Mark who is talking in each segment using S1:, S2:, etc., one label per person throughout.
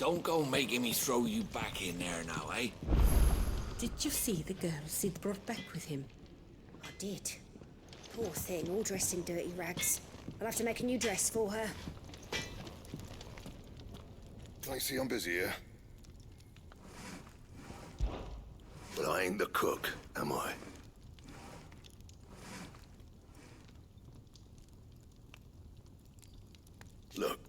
S1: don't go making me throw you back in there now, eh?
S2: Did you see the girl Sid brought back with him?
S3: I did. Poor thing, all dressed in dirty rags. I'll have to make a new dress for her.
S4: I see I'm busy here. But I ain't the cook, am I? Look.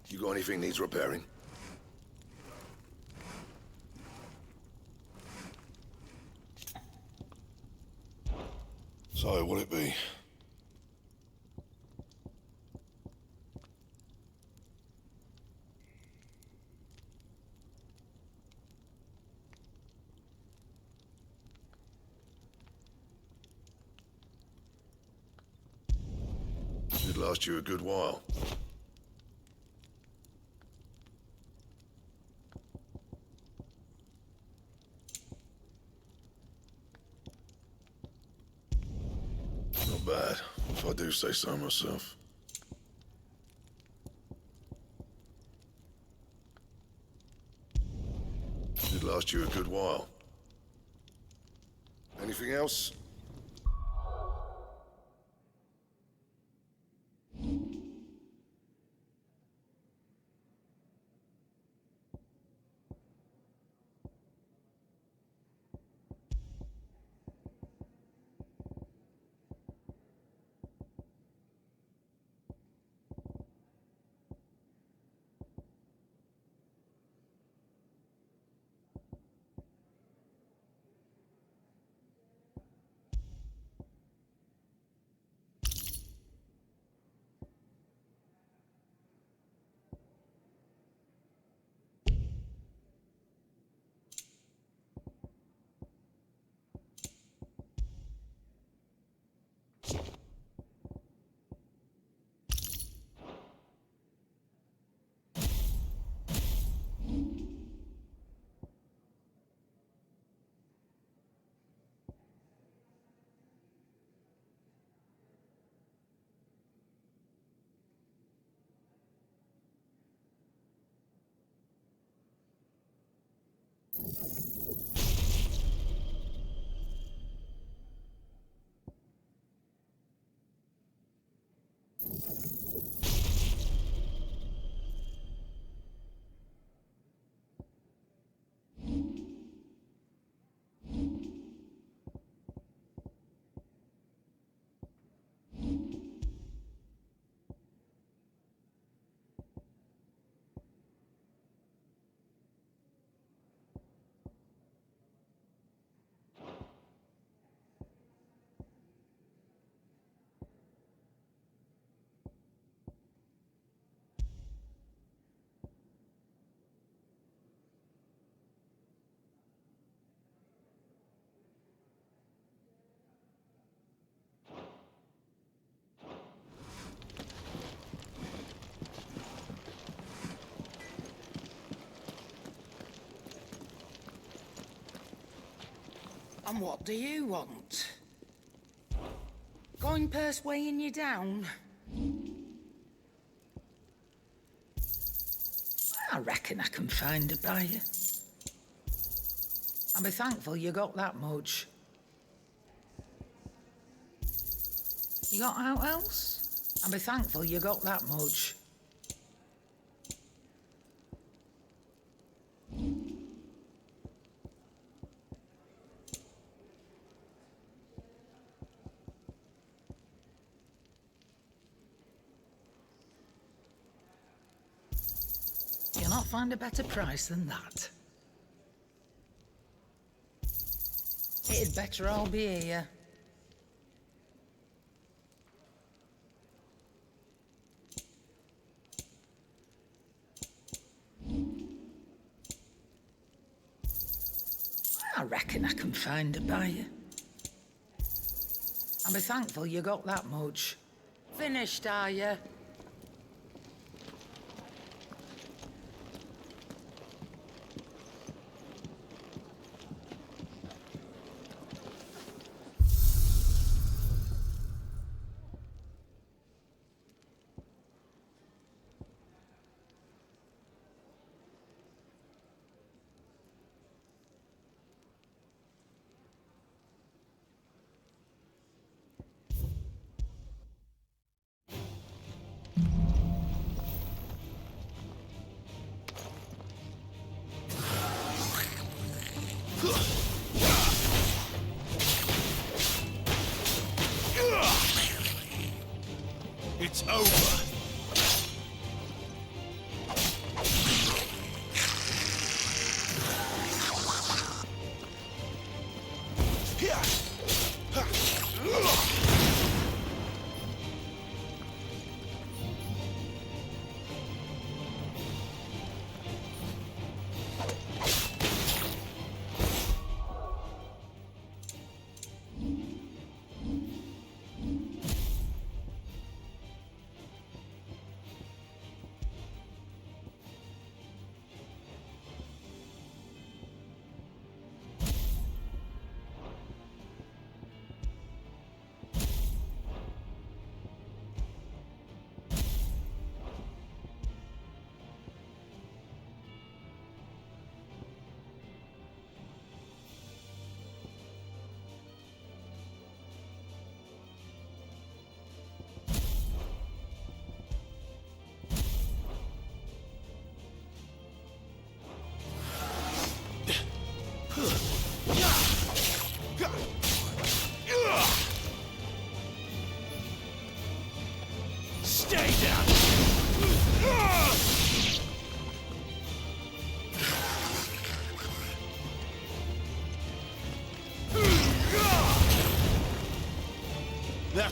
S4: You got anything needs repairing? So, what'll it be? Should last you a good while. Not bad, if I do say so myself. Should last you a good while. Anything else?
S5: And what do you want? Going purse weighing you down? I reckon I can find a buyer. I'll be thankful you got that much. You got out else? I'll be thankful you got that much. You'll not find a better price than that. It'd better all be here. I reckon I can find a buyer. I'll be thankful you got that much. Finished, are you?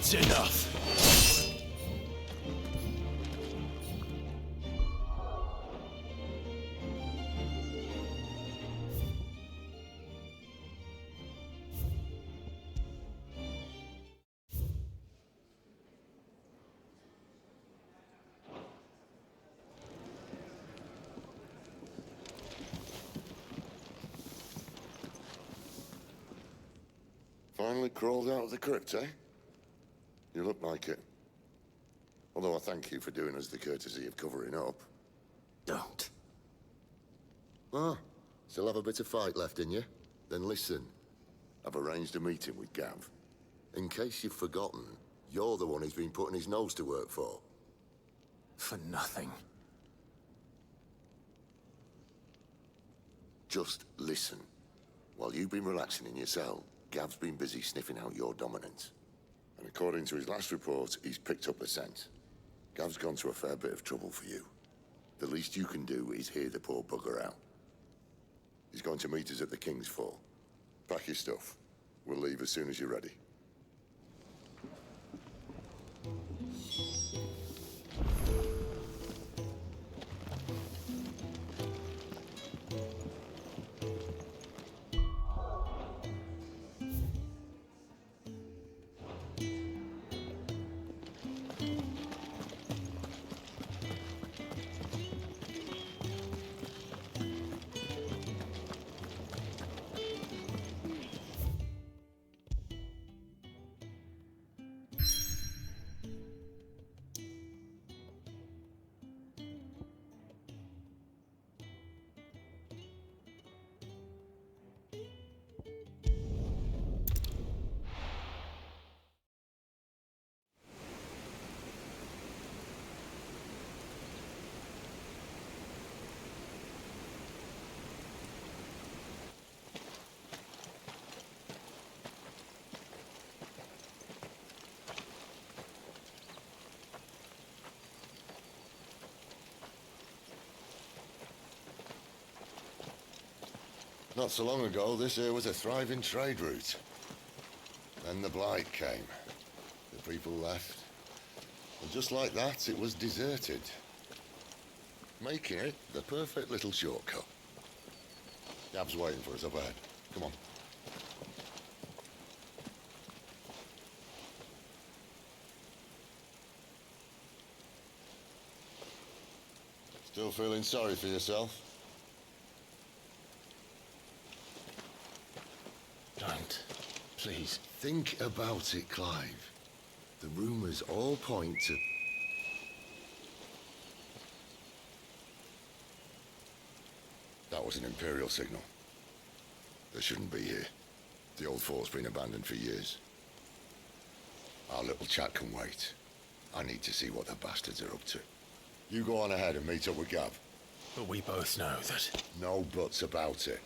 S6: That's enough.
S4: Finally crawled out of the crypt, eh? You look like it. Although I thank you for doing us the courtesy of covering up.
S6: Don't.
S4: Ah, still have a bit of fight left in you? Then listen. I've arranged a meeting with Gav. In case you've forgotten, you're the one he's been putting his nose to work for.
S6: For nothing.
S4: Just listen. While you've been relaxing in your cell, Gav's been busy sniffing out your dominance. And according to his last report, he's picked up the scent. Gav's gone to a fair bit of trouble for you. The least you can do is hear the poor bugger out. He's going to meet us at the King's Fall. Pack your stuff. We'll leave as soon as you're ready. Not so long ago, this here was a thriving trade route. Then the Blight came. The people left. And just like that, it was deserted. Making it the perfect little shortcut. Gav's waiting for us up ahead. Come on. Still feeling sorry for yourself?
S6: Don't. Please.
S4: Think about it, Clive. The rumors all point to... That was an Imperial signal. They shouldn't be here. The old fort's been abandoned for years. Our little chat can wait. I need to see what the bastards are up to. You go on ahead and meet up with Gav.
S6: But we both know that...
S4: No buts about it.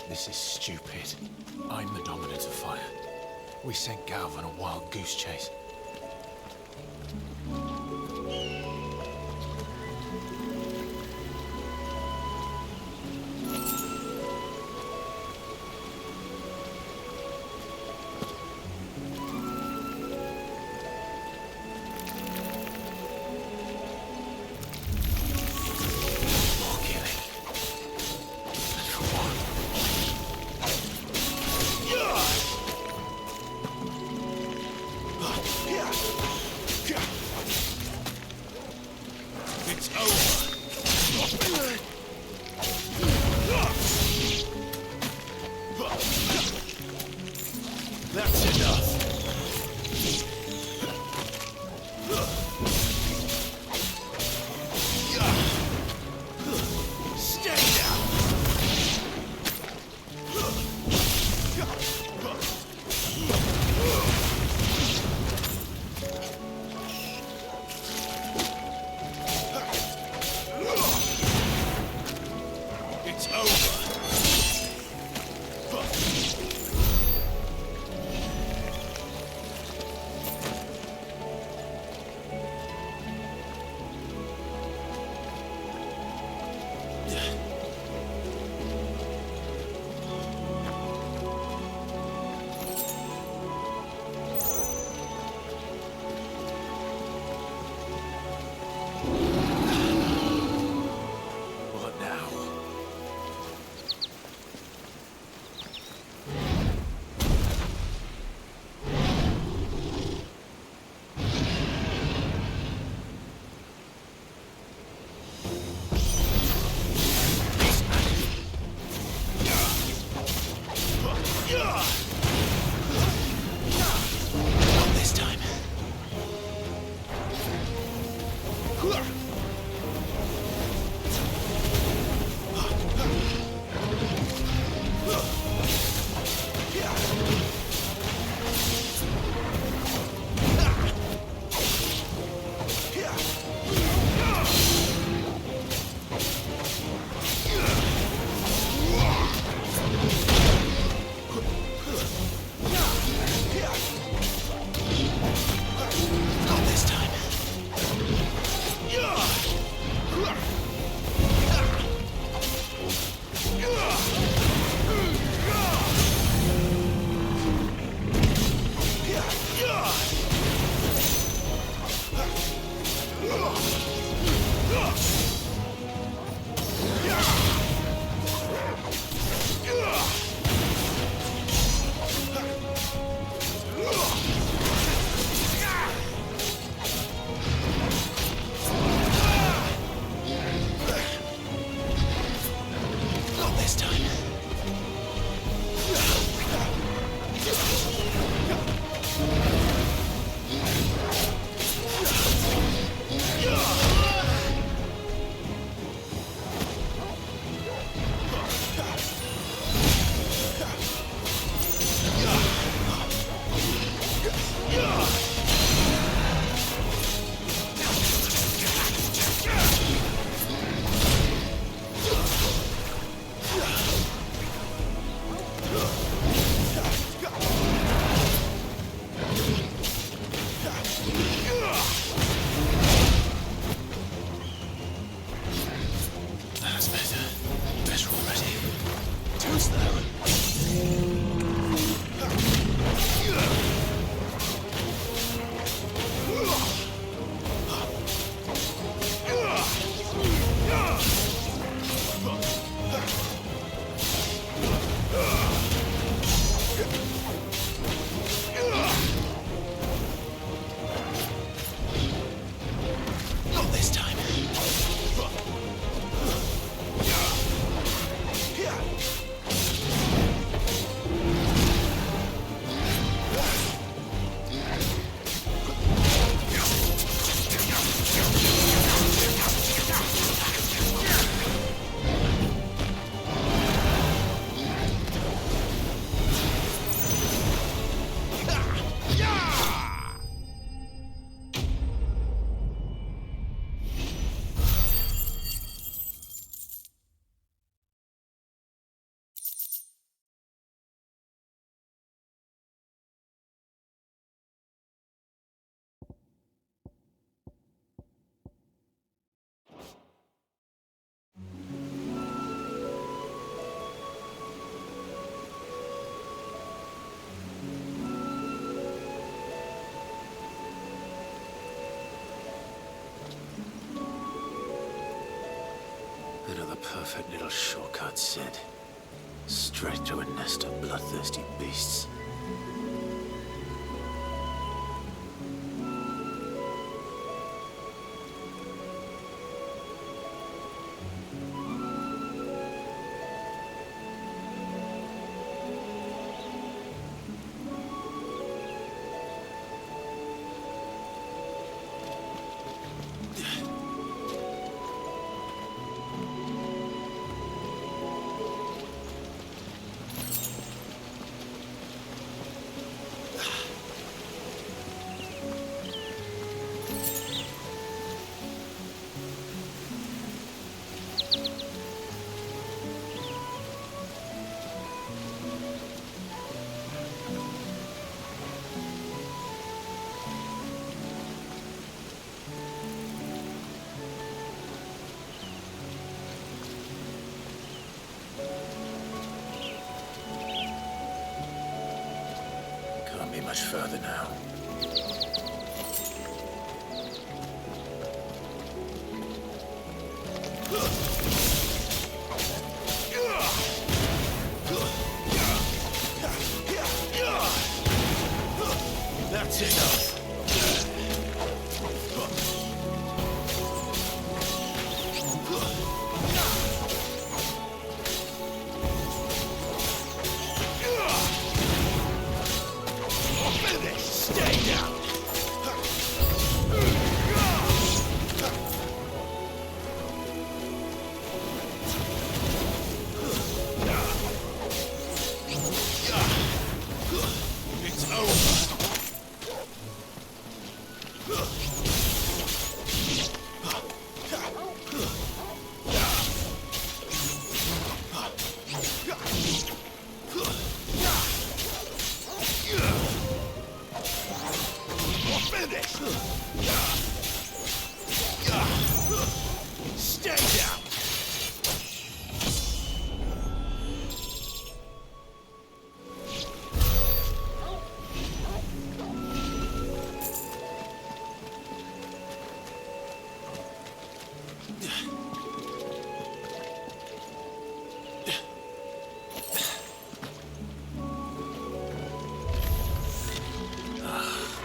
S6: This is stupid. I'm the dominant of fire. We sent Gav on a wild goose chase. Ugh! perfect little shortcut, Sid. Straight through a nest of bloodthirsty beasts. Can't be much further now.
S1: That's enough. Stay down. It's over. Stay down.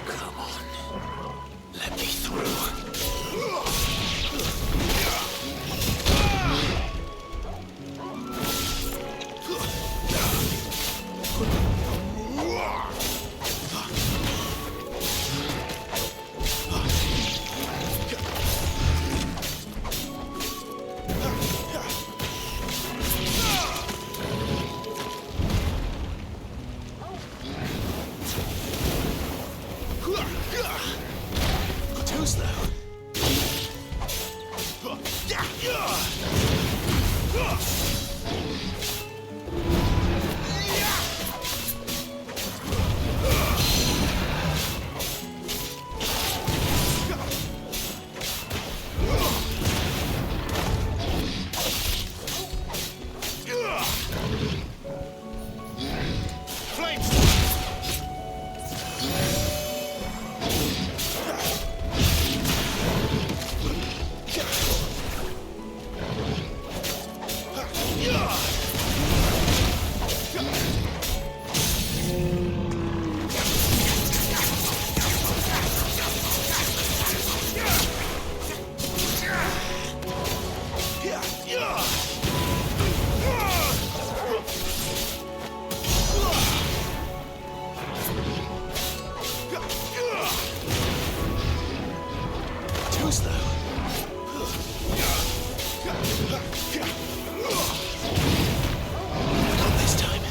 S6: Come on. Let me through.
S1: Too slow. Too slow. Not this time.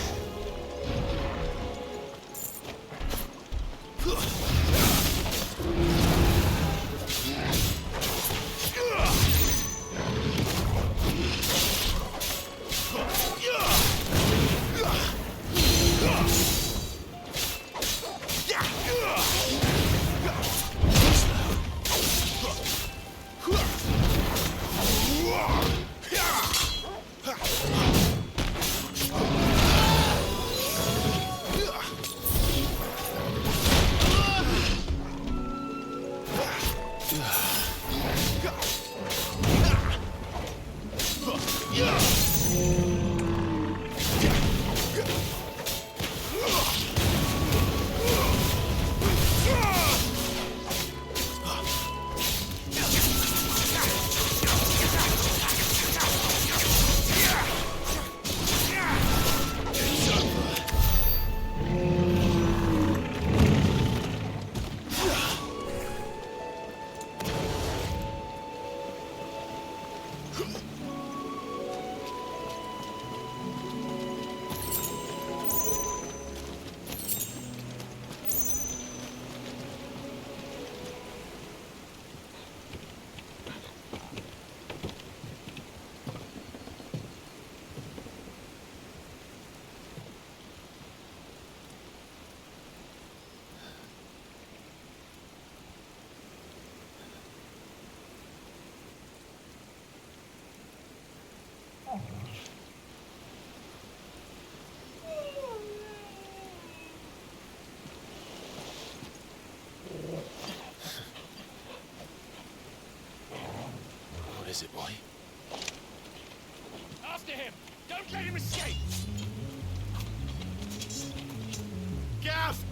S6: What is it, boy?
S1: After him! Don't let him escape! Gav!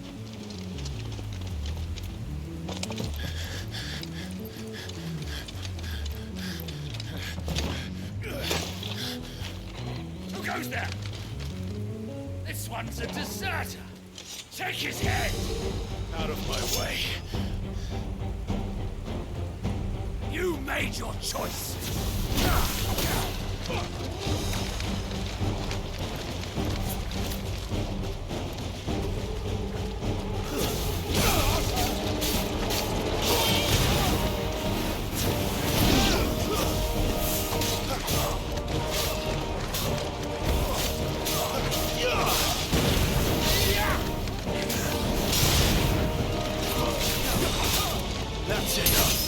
S1: Who goes there? This one's a deserter! Take his head! Out of my way. You made your choice! That's enough!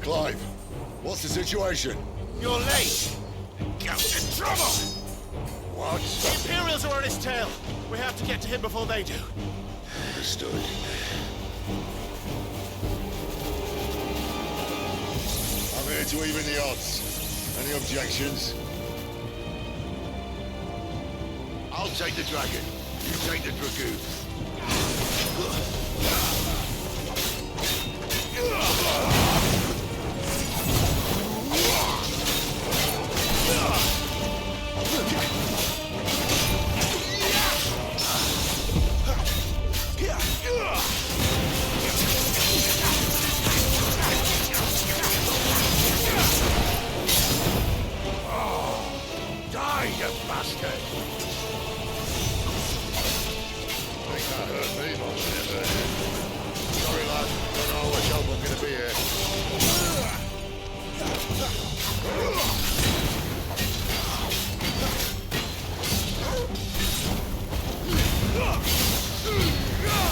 S4: Clive, what's the situation?
S1: You're late! Gav's in trouble!
S4: What?
S1: The Imperials are on his tail! We have to get to him before they do.
S4: Understood. I'm here to even the odds. Any objections? I'll take the dragon. You take the dragoons.
S1: Die, you bastard!
S4: I think that hurt me more than it hurt him. Sorry, lad. Don't know how much help I'm gonna be here.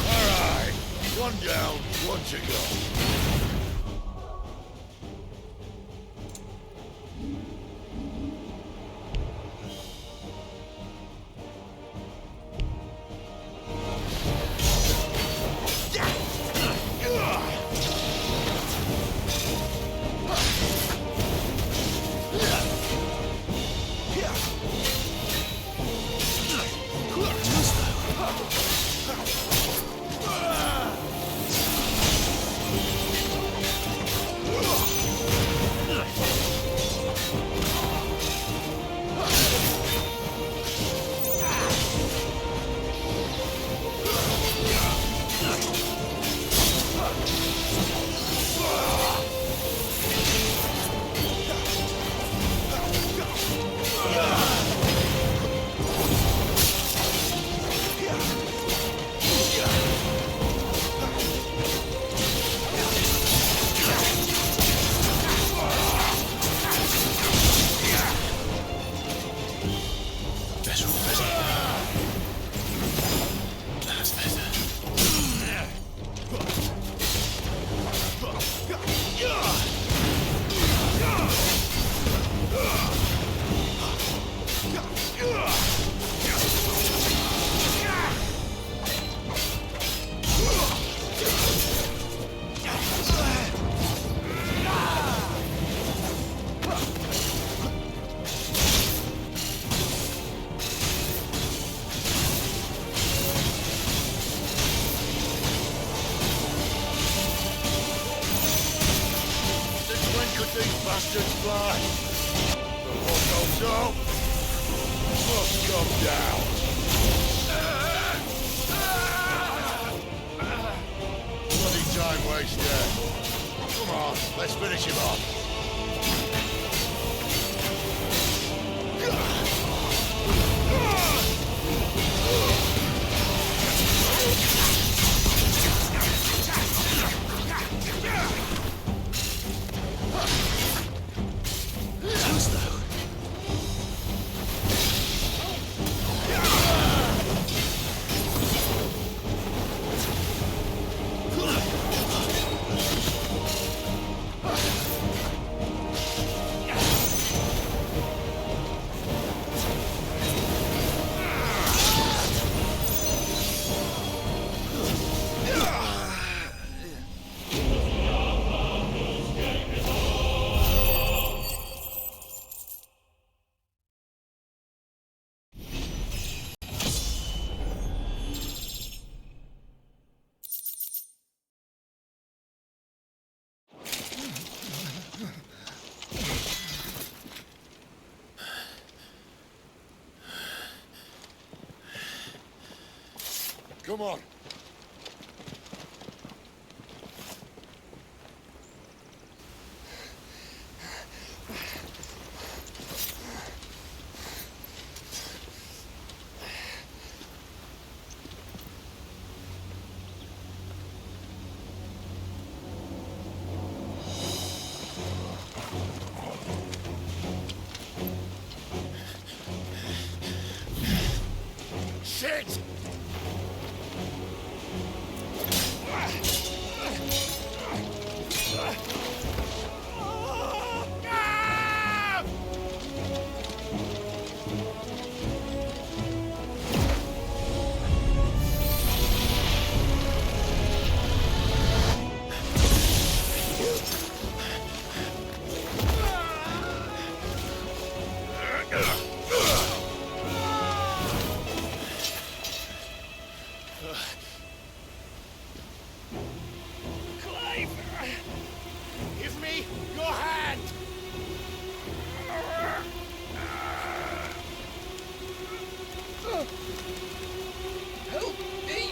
S4: Alright. One down, one to go. bastards fly. But what goes up must come down. Bloody time waster. Come on, let's finish him off. Come on. Shit! Give me your hand!
S5: Help me!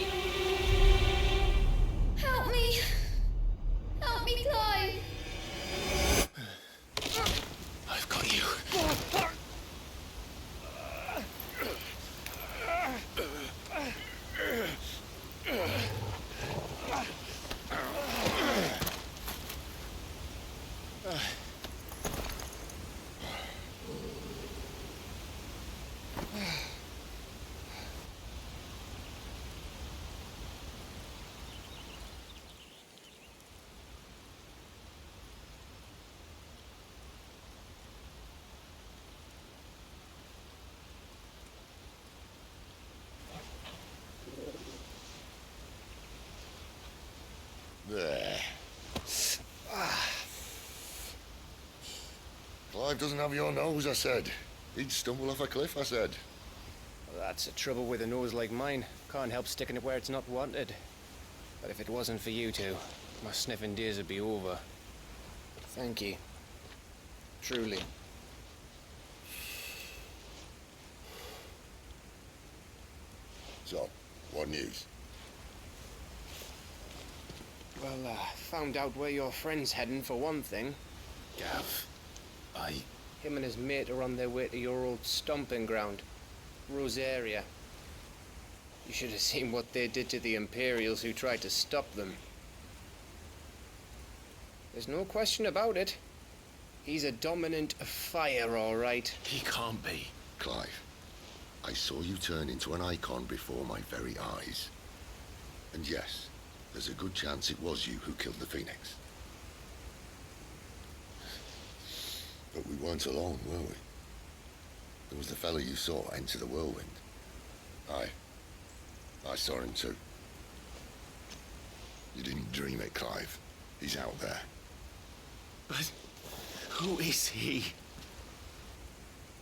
S7: Help me! Help me, Clive!
S6: I've got you.
S4: There. Clive doesn't have your nose, I said. He'd stumble off a cliff, I said.
S8: Well, that's the trouble with a nose like mine. Can't help sticking it where it's not wanted. But if it wasn't for you two, my sniffing days would be over. Thank you. Truly.
S4: So, what news?
S8: Well, found out where your friend's heading for one thing.
S6: Gav,
S8: Him and his mate are on their way to your old stomping ground, Rosaria. You should have seen what they did to the Imperials who tried to stop them. There's no question about it. He's a dominant of fire, all right.
S6: he can't be.
S4: Clive, I saw you turn into an icon before my very eyes. And yes, there's a good chance it was you who killed the Phoenix. But we weren't alone, were we? There was the fellow you saw enter the whirlwind. I saw him too. You didn't dream it, Clive. He's out there.
S6: But who is he?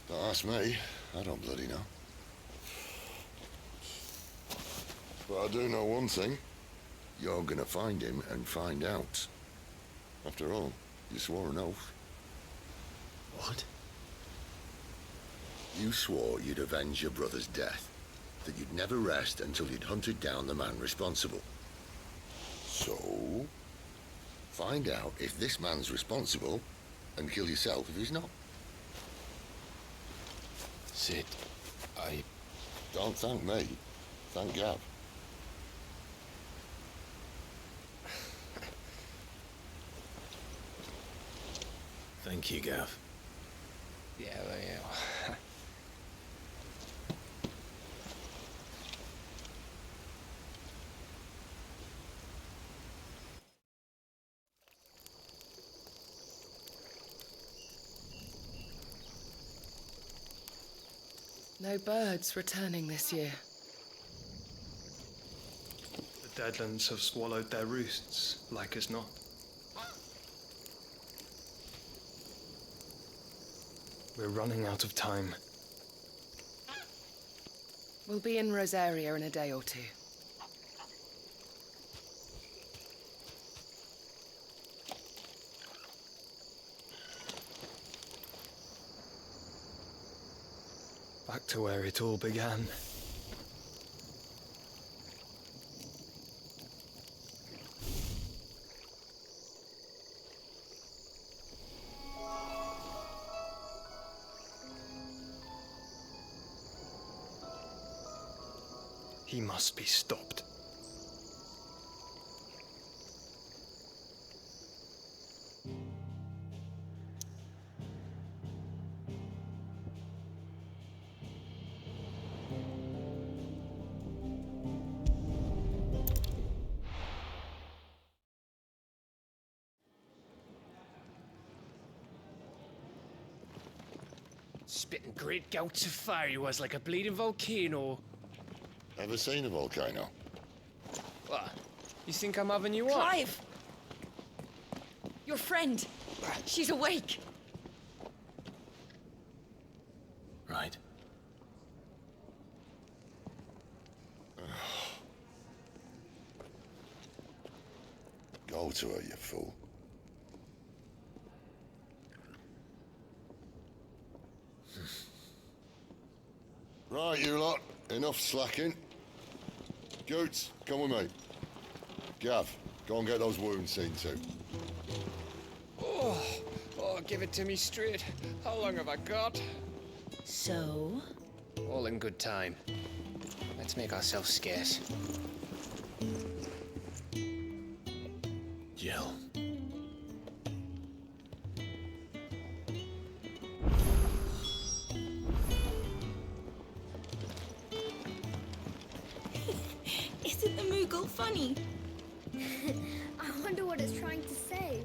S4: Don't ask me. I don't bloody know. But I do know one thing. You're gonna find him and find out. After all, you swore an oath.
S6: What?
S4: You swore you'd avenge your brother's death, that you'd never rest until you'd hunted down the man responsible. So, find out if this man's responsible, and kill yourself if he's not.
S6: Sid, I...
S4: Don't thank me. Thank Gav.
S6: Thank you, Gav.
S8: Yeah, well, yeah.
S9: No birds returning this year.
S10: The Deadlands have swallowed their roosts, like as not. We're running out of time.
S9: We'll be in Rosaria in a day or two.
S10: Back to where it all began. He must be stopped.
S8: Spitting great gouts of fire he was, like a bleeding volcano.
S4: Ever seen a volcano?
S8: What? You think I'm having you on?
S2: Clive! Your friend. She's awake.
S6: Right.
S4: Go to her, you fool. Right, you lot. Enough slacking. Goots, come with me. Gav, go and get those wounds seen to.
S8: Oh, give it to me straight. How long have I got?
S2: So?
S8: All in good time. Let's make ourselves scarce.
S6: Jill.
S2: Isn't the Moogle funny?
S3: I wonder what it's trying to say.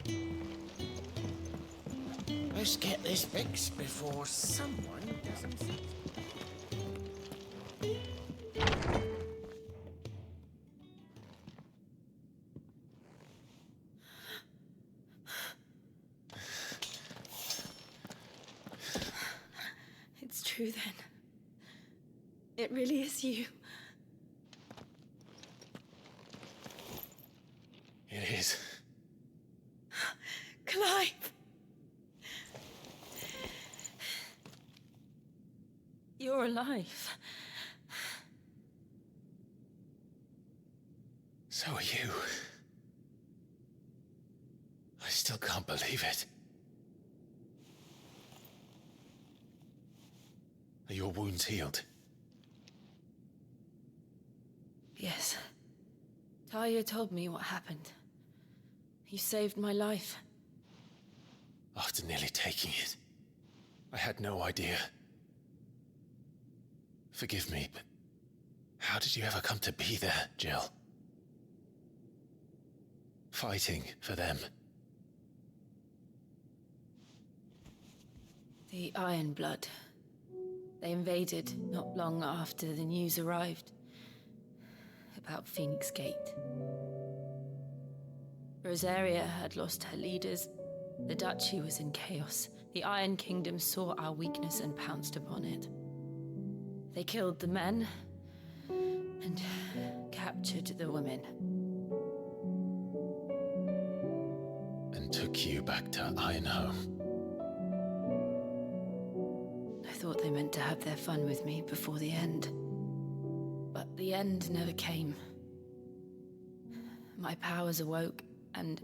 S1: Let's get this fixed before someone doesn't see.
S2: It's true then. It really is you.
S6: It is.
S2: Clive! You're alive.
S6: So are you. I still can't believe it. Are your wounds healed?
S2: Yes. Talia told me what happened. You saved my life.
S6: After nearly taking it, I had no idea. Forgive me, but how did you ever come to be there, Jill? Fighting for them.
S2: The Iron Blood. They invaded not long after the news arrived about Phoenix Gate. Rosaria had lost her leaders. The Duchy was in chaos. The Iron Kingdom saw our weakness and pounced upon it. They killed the men and captured the women.
S6: And took you back to Ironhome.
S2: they meant to have their fun with me before the end. But the end never came. My powers awoke, and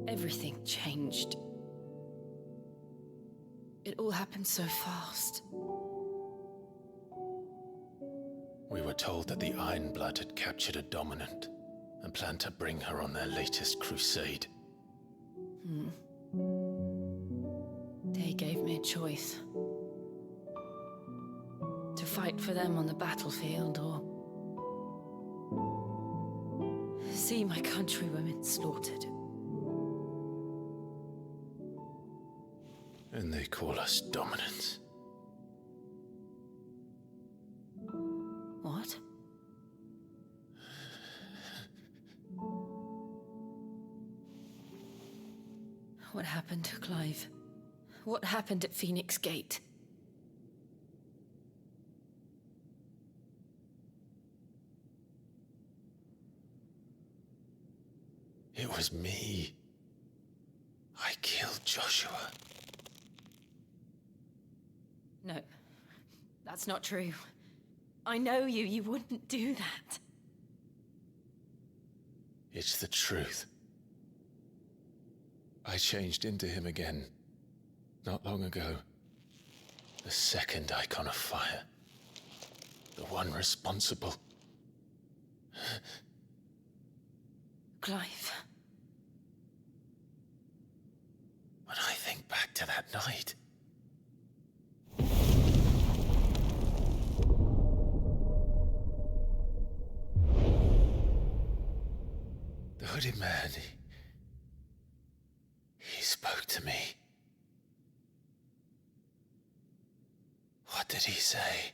S2: everything changed. It all happened so fast.
S6: We were told that the Ironblood had captured a dominant and planned to bring her on their latest crusade.
S2: They gave me a choice. To fight for them on the battlefield, or see my countrywomen slaughtered.
S6: And they call us dominants.
S2: What? What happened to Clive? What happened at Phoenix Gate?
S6: It was me. I killed Joshua.
S2: No, that's not true. I know you. You wouldn't do that.
S6: It's the truth. I changed into him again, not long ago. The second icon of fire. The one responsible.
S2: Clive.
S6: When I think back to that night... The hooded man, he spoke to me. What did he say?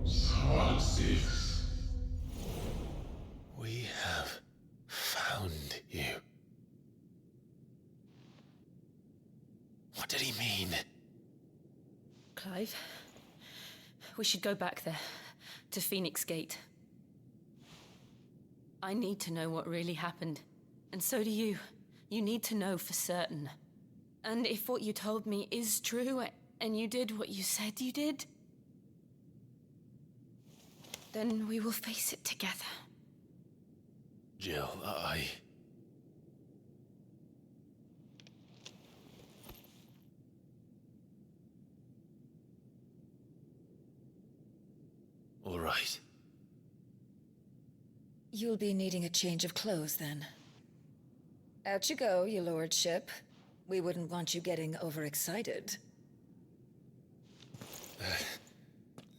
S6: 6. We have found you. What did he mean?
S2: Clive, we should go back there, to Phoenix Gate. I need to know what really happened, and so do you. You need to know for certain. And if what you told me is true, and you did what you said you did, then we will face it together.
S6: Jill, All right.
S11: You'll be needing a change of clothes, then. Out you go, your lordship. We wouldn't want you getting overexcited.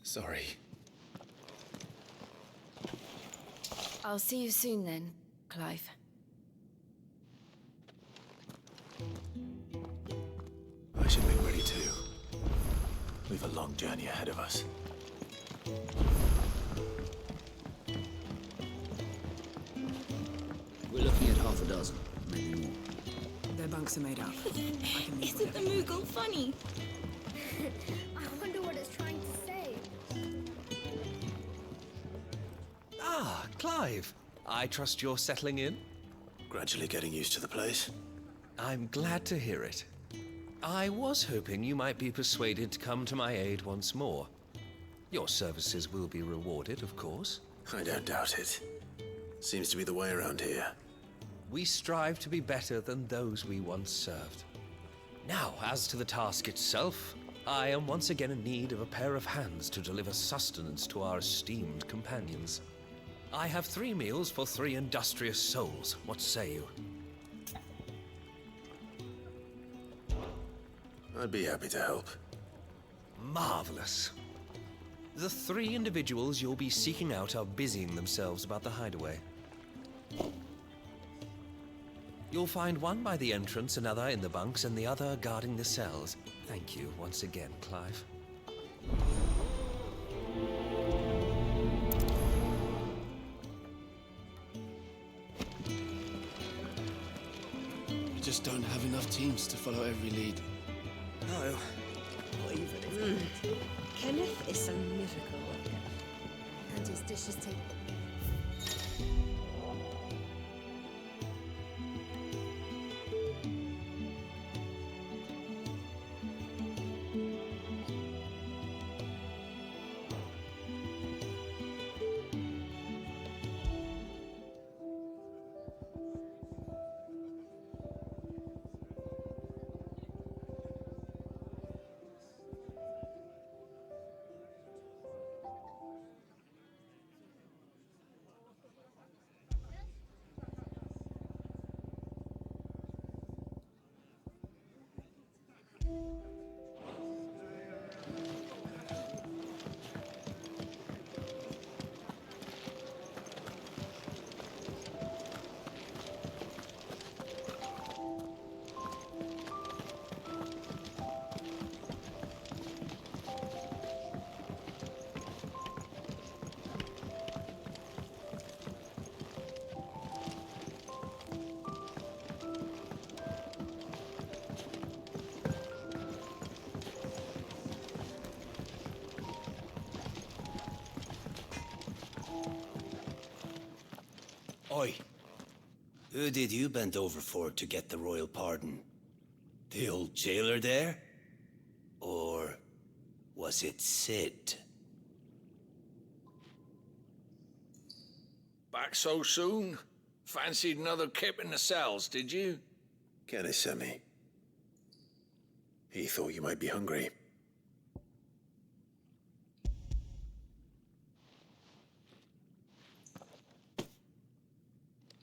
S6: Sorry.
S2: I'll see you soon then, Clive.
S6: I should make ready too. We've a long journey ahead of us.
S12: We're looking at half a dozen, maybe more.
S13: Their bunks are made up.
S7: Isn't the Moogle funny?
S3: I wonder what it's trying to say.
S14: Ah, Clive. I trust you're settling in?
S6: Gradually getting used to the place.
S14: I'm glad to hear it. I was hoping you might be persuaded to come to my aid once more. Your services will be rewarded, of course.
S6: I don't doubt it. Seems to be the way around here.
S14: We strive to be better than those we once served. Now, as to the task itself, I am once again in need of a pair of hands to deliver sustenance to our esteemed companions. I have 3 meals for 3 industrious souls. What say you?
S6: I'd be happy to help.
S14: Marvelous. The 3 individuals you'll be seeking out are busying themselves about the hideaway. You'll find one by the entrance, another in the bunks, and the other guarding the cells. Thank you once again, Clive.
S12: We just don't have enough teams to follow every lead.
S3: No. Not even if Kenneth is a miracle worker. And his dishes too.
S15: Oi. Who did you bend over for to get the royal pardon? The old jailer there? Or was it Sid?
S1: Back so soon? Fancied another kip in the cells, did you?
S6: Kenneth sent me. He thought you might be hungry.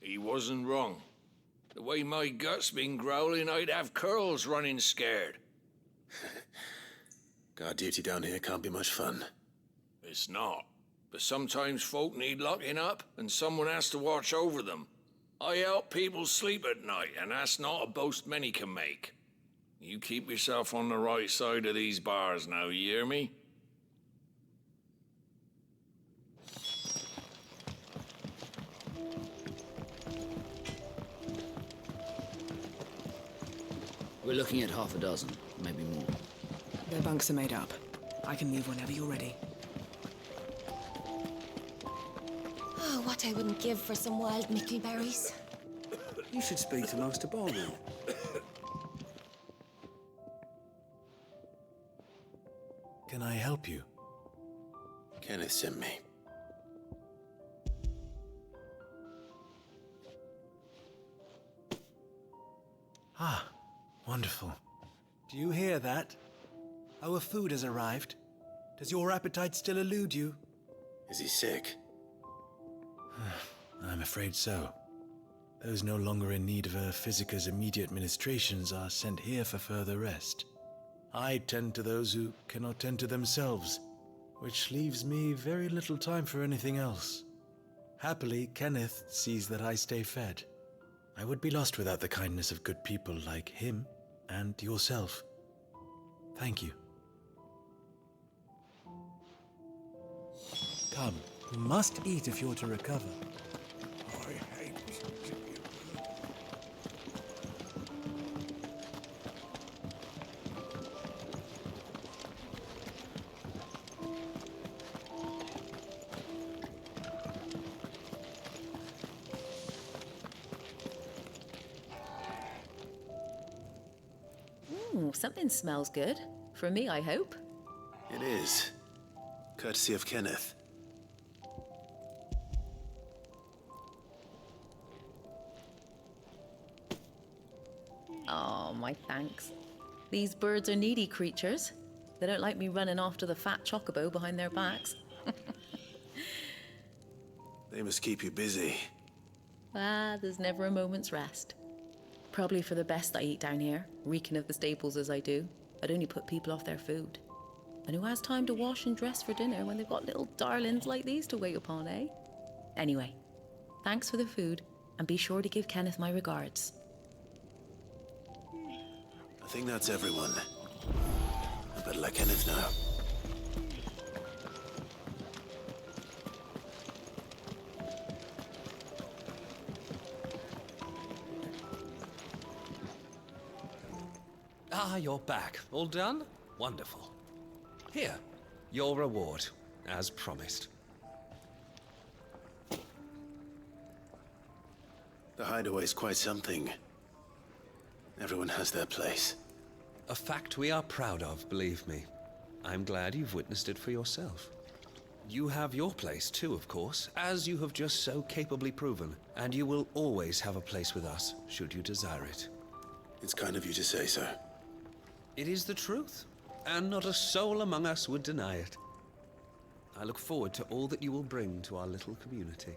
S1: He wasn't wrong. The way my gut's been growling, I'd have curls running scared.
S6: Guard duty down here can't be much fun.
S1: It's not. But sometimes folk need locking up, and someone has to watch over them. I help people sleep at night, and that's not a boast many can make. You keep yourself on the right side of these bars now, you hear me?
S12: We're looking at half a dozen, maybe more.
S13: Their bunks are made up. I can leave whenever you're ready.
S7: Oh, what I wouldn't give for some wild mickleberries.
S12: You should speak to Master Barman.
S6: Can I help you? Kenneth sent me.
S16: Ah, wonderful. Do you hear that? Our food has arrived. Does your appetite still elude you?
S6: Is he sick?
S16: I'm afraid so. Those no longer in need of a Physica's immediate ministrations are sent here for further rest. I tend to those who cannot tend to themselves, which leaves me very little time for anything else. Happily, Kenneth sees that I stay fed. I would be lost without the kindness of good people like him and yourself. Thank you. Come, you must eat if you're to recover.
S1: I hate
S2: Something smells good. For me, I hope.
S6: It is. Courtesy of Kenneth.
S2: Oh, my thanks. These birds are needy creatures. They don't like me running after the fat chocobo behind their backs.
S6: They must keep you busy.
S2: There's never a moment's rest. Probably for the best I eat down here, reeking of the staples as I do. I'd only put people off their food. And who has time to wash and dress for dinner when they've got little darlings like these to wait upon, eh? Anyway, thanks for the food, and be sure to give Kenneth my regards.
S6: I think that's everyone. I better let Kenneth know.
S14: Ah, you're back. All done? Wonderful. Here, your reward, as promised.
S6: The hideaway's quite something. Everyone has their place.
S14: A fact we are proud of, believe me. I'm glad you've witnessed it for yourself. You have your place too, of course, as you have just so capably proven, and you will always have a place with us, should you desire it.
S6: It's kind of you to say so.
S14: It is the truth, and not a soul among us would deny it. I look forward to all that you will bring to our little community.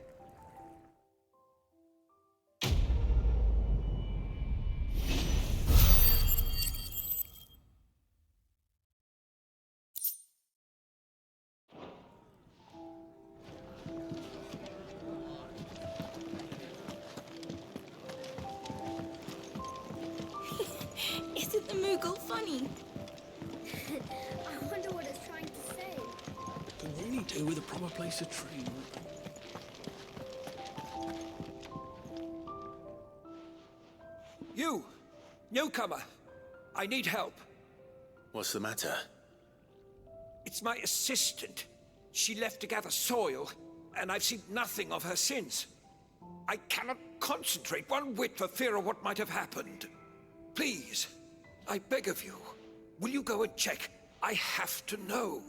S7: Isn't the Moogle funny?
S17: I wonder what it's trying to say.
S12: Can really do with a proper place to train.
S18: You! Newcomer! I need help.
S6: What's the matter?
S18: It's my assistant. She left to gather soil, and I've seen nothing of her since. I cannot concentrate one whit for fear of what might have happened. Please, I beg of you, will you go and check? I have to know.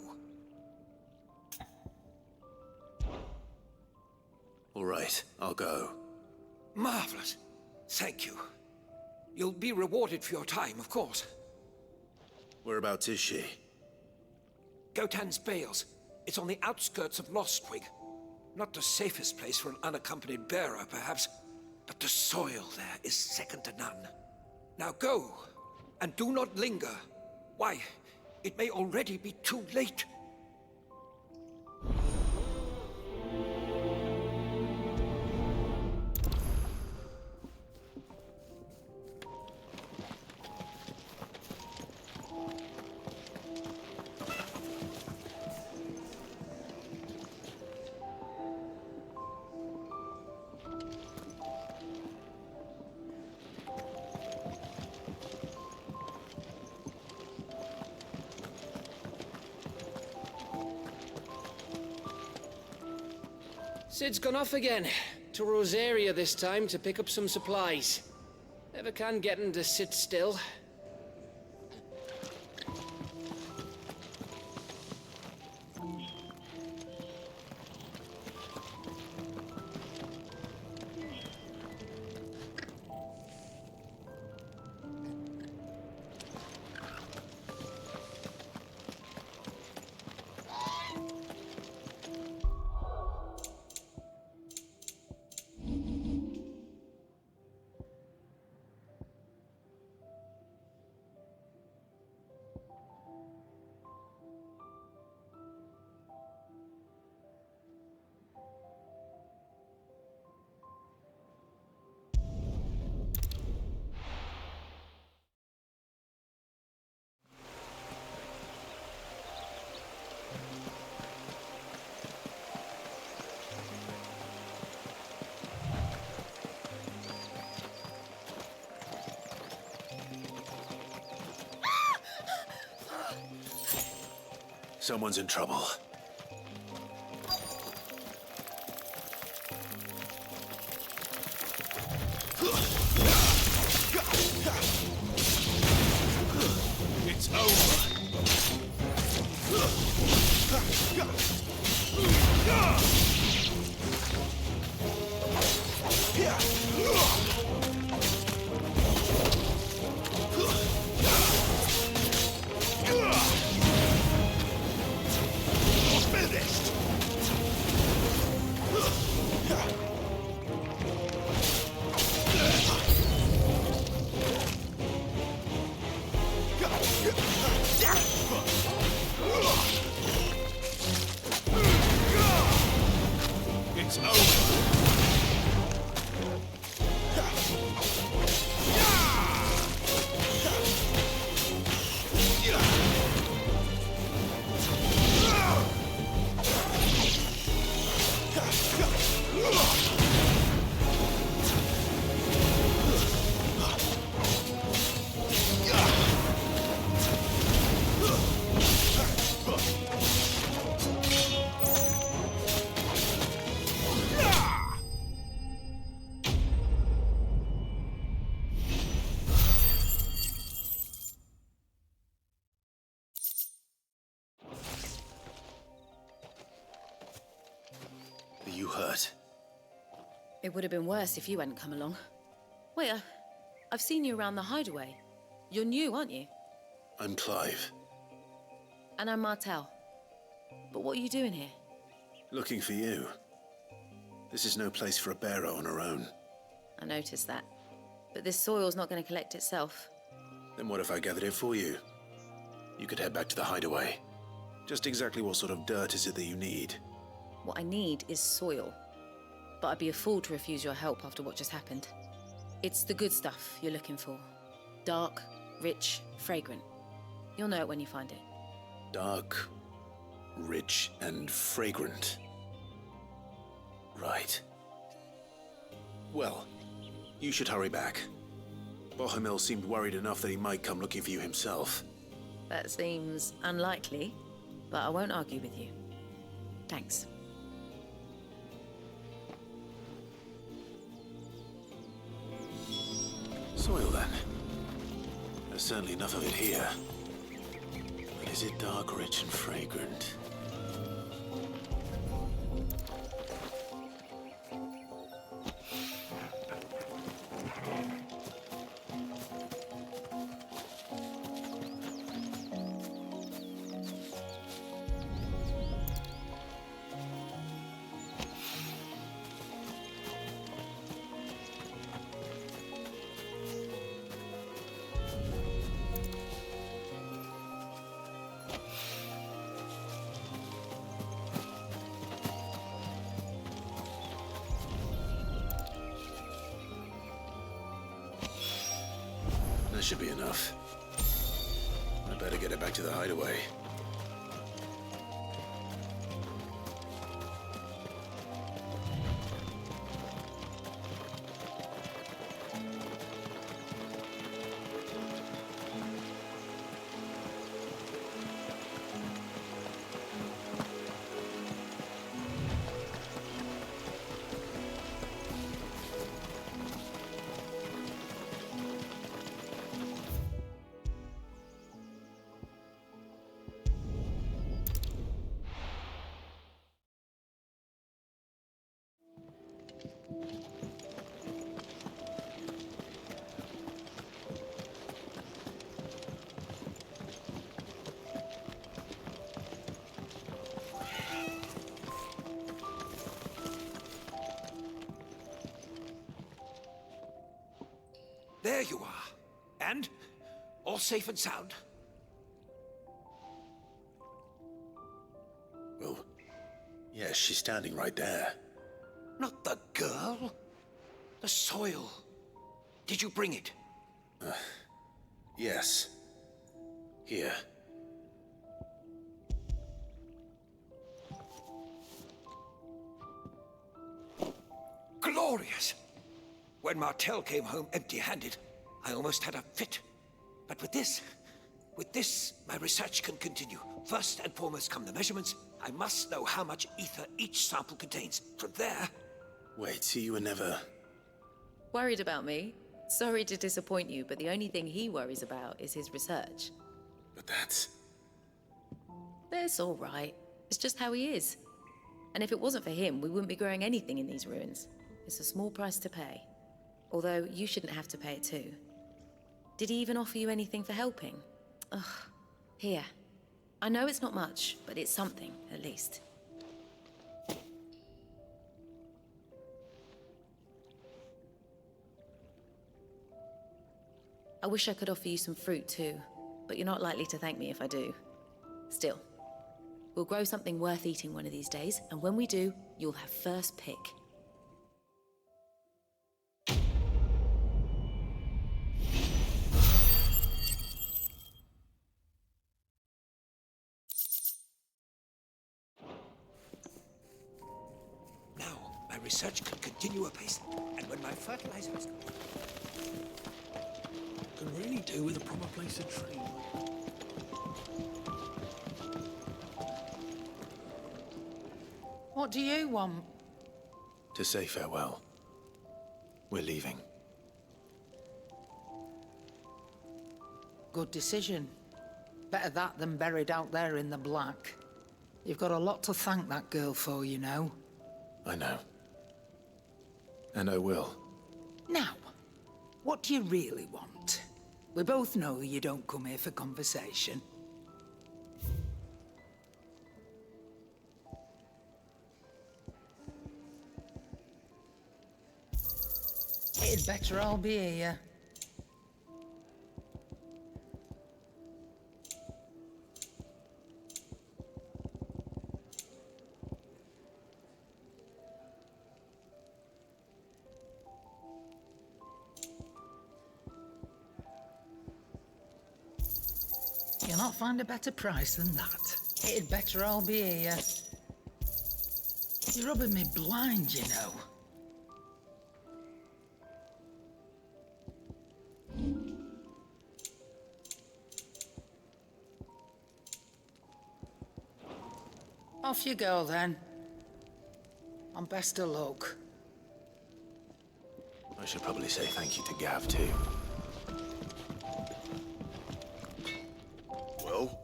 S6: All right, I'll go.
S18: Marvelous. Thank you. You'll be rewarded for your time, of course.
S6: Whereabouts is she?
S18: Gotan's Bales. It's on the outskirts of Lostwig. Not the safest place for an unaccompanied bearer, perhaps, but the soil there is second to none. Now go, and do not linger. Why, it may already be too late.
S8: Sid's gone off again. To Rosaria this time to pick up some supplies. Never can get him to sit still.
S6: Someone's in trouble.
S19: It's over.
S2: It would have been worse if you hadn't come along. Wait, I've seen you around the hideaway. You're new, aren't you?
S6: I'm Clive.
S2: And I'm Martel. But what are you doing here?
S6: Looking for you. This is no place for a bearer on her own.
S2: I noticed that. But this soil's not going to collect itself.
S6: Then what if I gathered it for you? You could head back to the hideaway. Just exactly what sort of dirt is it that you need?
S2: What I need is soil. But I'd be a fool to refuse your help after what just happened. It's the good stuff you're looking for. Dark, rich, fragrant. You'll know it when you find it.
S6: Dark, rich, and fragrant. Right. Well, you should hurry back. Bohemil seemed worried enough that he might come looking for you himself.
S2: That seems unlikely, but I won't argue with you. Thanks.
S6: Soil, then. There's certainly enough of it here. But is it dark, rich, and fragrant? That should be enough. I better get it back to the hideaway.
S18: There you are. And? All safe and sound?
S6: Well, yes, she's standing right there.
S18: Not the girl. The soil. Did you bring it?
S6: Yes. Here.
S18: Glorious! When Martel came home empty-handed, I almost had a fit. But with this, my research can continue. First and foremost come the measurements. I must know how much ether each sample contains. From there...
S6: Wait, so you were never...
S2: Worried about me? Sorry to disappoint you, but the only thing he worries about is his research.
S6: But that's...
S2: That's all right. It's just how he is. And if it wasn't for him, we wouldn't be growing anything in these ruins. It's a small price to pay. Although, you shouldn't have to pay it too. Did he even offer you anything for helping? Ugh. Here. I know it's not much, but it's something, at least. I wish I could offer you some fruit too, but you're not likely to thank me if I do. Still, we'll grow something worth eating one of these days, and when we do, you'll have first pick.
S18: My research can continue apace, and when my fertilizer is...
S12: Could really do with a proper place to train.
S5: What do you want?
S6: To say farewell. We're leaving.
S5: Good decision. Better that than buried out there in the black. You've got a lot to thank that girl for, you know.
S6: I know. And I will.
S5: Now, what do you really want? We both know you don't come here for conversation. It'd better all be here. You'll not find a better price than that. It'd better all be here. You're rubbing me blind, you know. Off you go, then. And best of luck.
S6: I should probably say thank you to Gav, too.
S4: Well?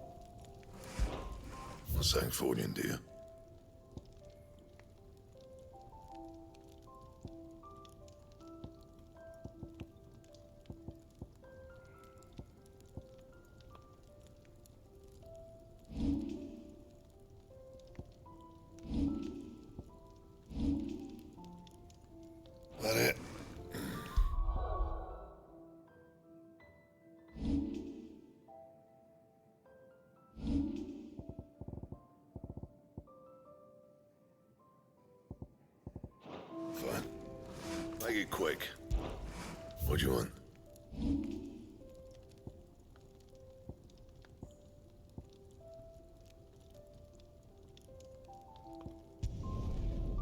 S4: What's that for you, dear? That it? Fine. Make it quick. What do you want?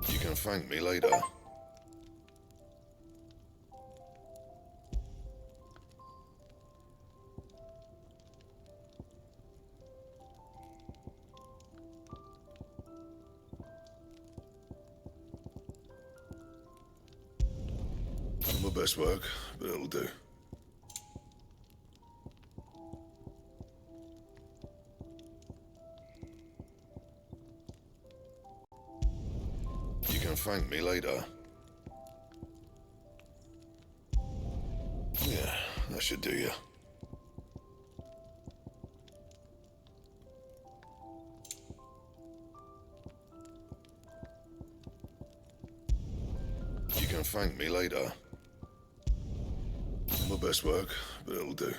S4: You can thank me later. Not my best work, but it'll do. You can thank me later. Yeah, that should do you. You can thank me later. Not my best work, but it'll do.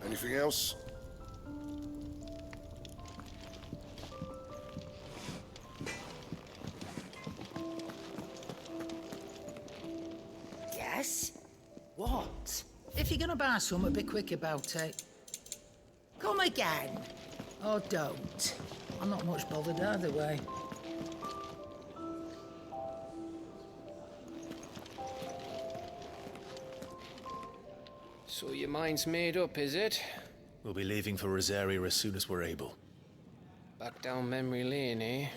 S4: Anything else?
S5: Yes? What? If you're gonna buy something, be quick about it. Come again. Or don't. I'm not much bothered either way.
S8: So your mind's made up, is it?
S6: We'll be leaving for Rosaria as soon as we're able.
S8: Back down memory lane, eh?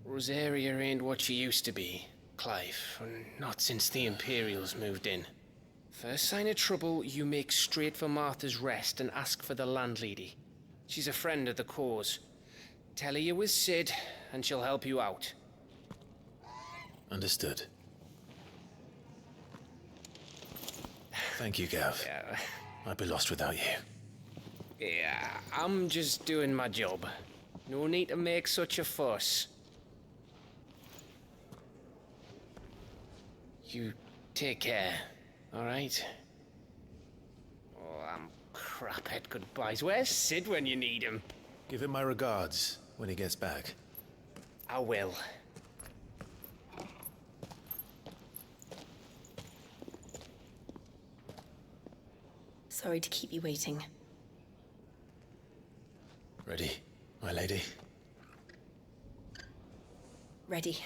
S8: Rosaria ain't what she used to be, Clive. Not since the Imperials moved in. First sign of trouble, you make straight for Martha's Rest and ask for the landlady. She's a friend of the cause. Tell her you was Sid, and she'll help you out.
S6: Understood. Thank you, Gav.
S8: Yeah.
S6: I'd be lost without you.
S8: Yeah, I'm just doing my job. No need to make such a fuss. You take care, all right? Oh, I'm crap at goodbyes. Where's Sid when you need him?
S6: Give him my regards when he gets back.
S8: I will.
S2: Sorry to keep you waiting.
S6: Ready, my lady?
S2: Ready.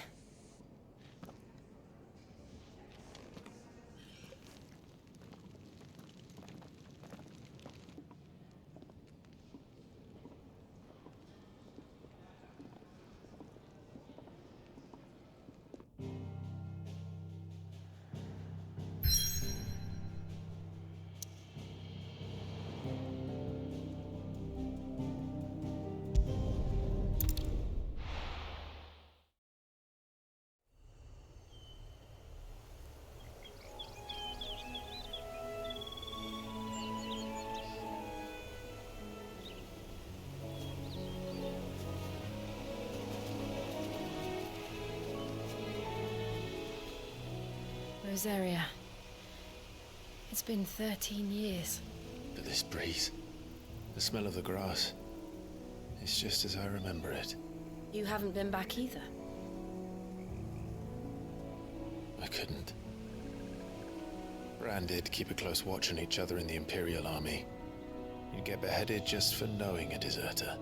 S2: Rosaria. It's been 13 years.
S6: But this breeze, the smell of the grass, it's just as I remember it.
S2: You haven't been back either.
S6: I couldn't. Rand did keep a close watch on each other in the Imperial Army. You'd get beheaded just for knowing a deserter.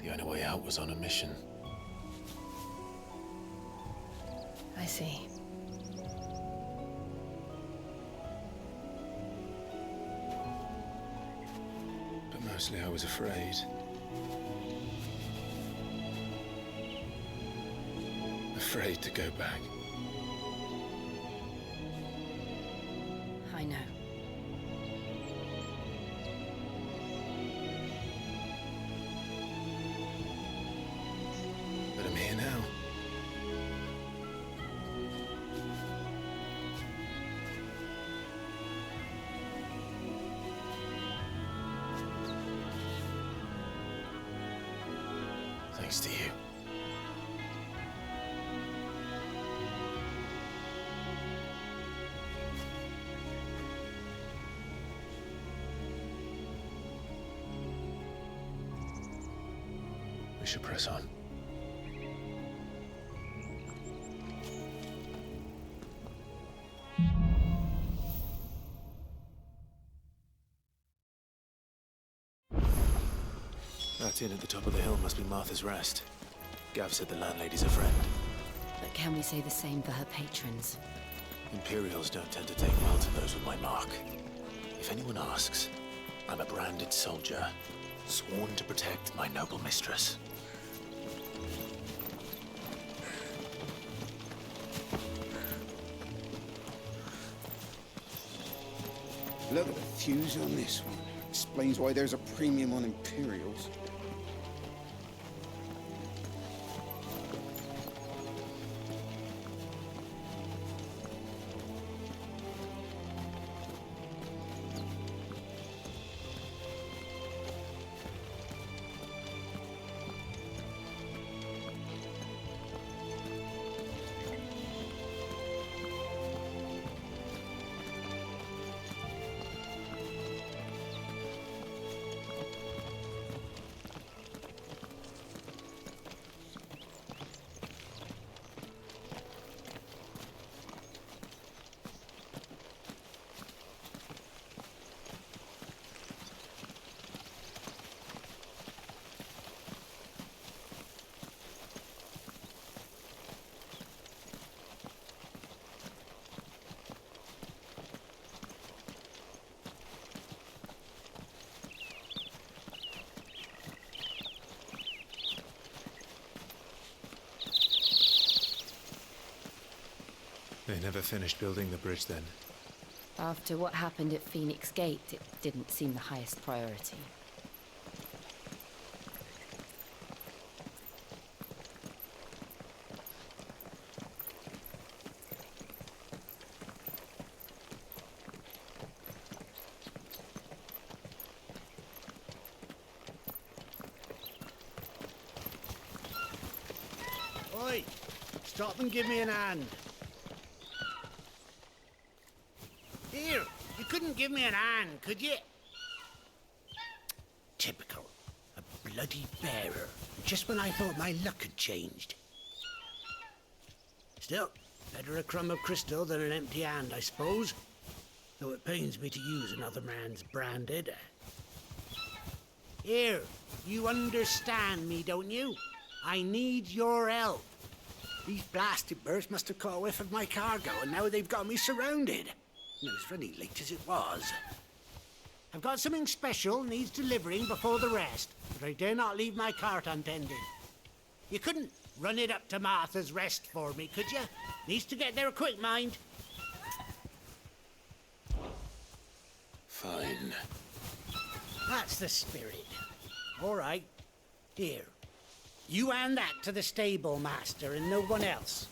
S6: The only way out was on a mission.
S2: I see.
S6: But mostly I was afraid. Afraid to go back.
S2: I know.
S6: But I'm here now. Thanks to you. We should press on. That inn at the top of the hill must be Martha's Rest. Gav said the landlady's a friend.
S2: But can we say the same for her patrons?
S6: Imperials don't tend to take well to those with my mark. If anyone asks, I'm a branded soldier, sworn to protect my noble mistress.
S20: Look at the fuse on this one. Explains why there's a premium on Imperials.
S6: They never finished building the bridge then.
S2: After what happened at Phoenix Gate, it didn't seem the highest priority.
S21: Oi! Stop and give me an hand. Here, you couldn't give me an hand, could you? Typical. A bloody bearer. Just when I thought my luck had changed. Still, better a crumb of crystal than an empty hand, I suppose. Though it pains me to use another man's branded. Here, you understand me, don't you? I need your help. These blasted birds must have caught a whiff of my cargo, and now they've got me surrounded. It was very late as it was. I've got something special needs delivering before the rest, but I dare not leave my cart untended. You couldn't run it up to Martha's Rest for me, could you? Needs to get there quick, mind.
S6: Fine.
S21: That's the spirit. All right. Here. You hand that to the stable master and no one else.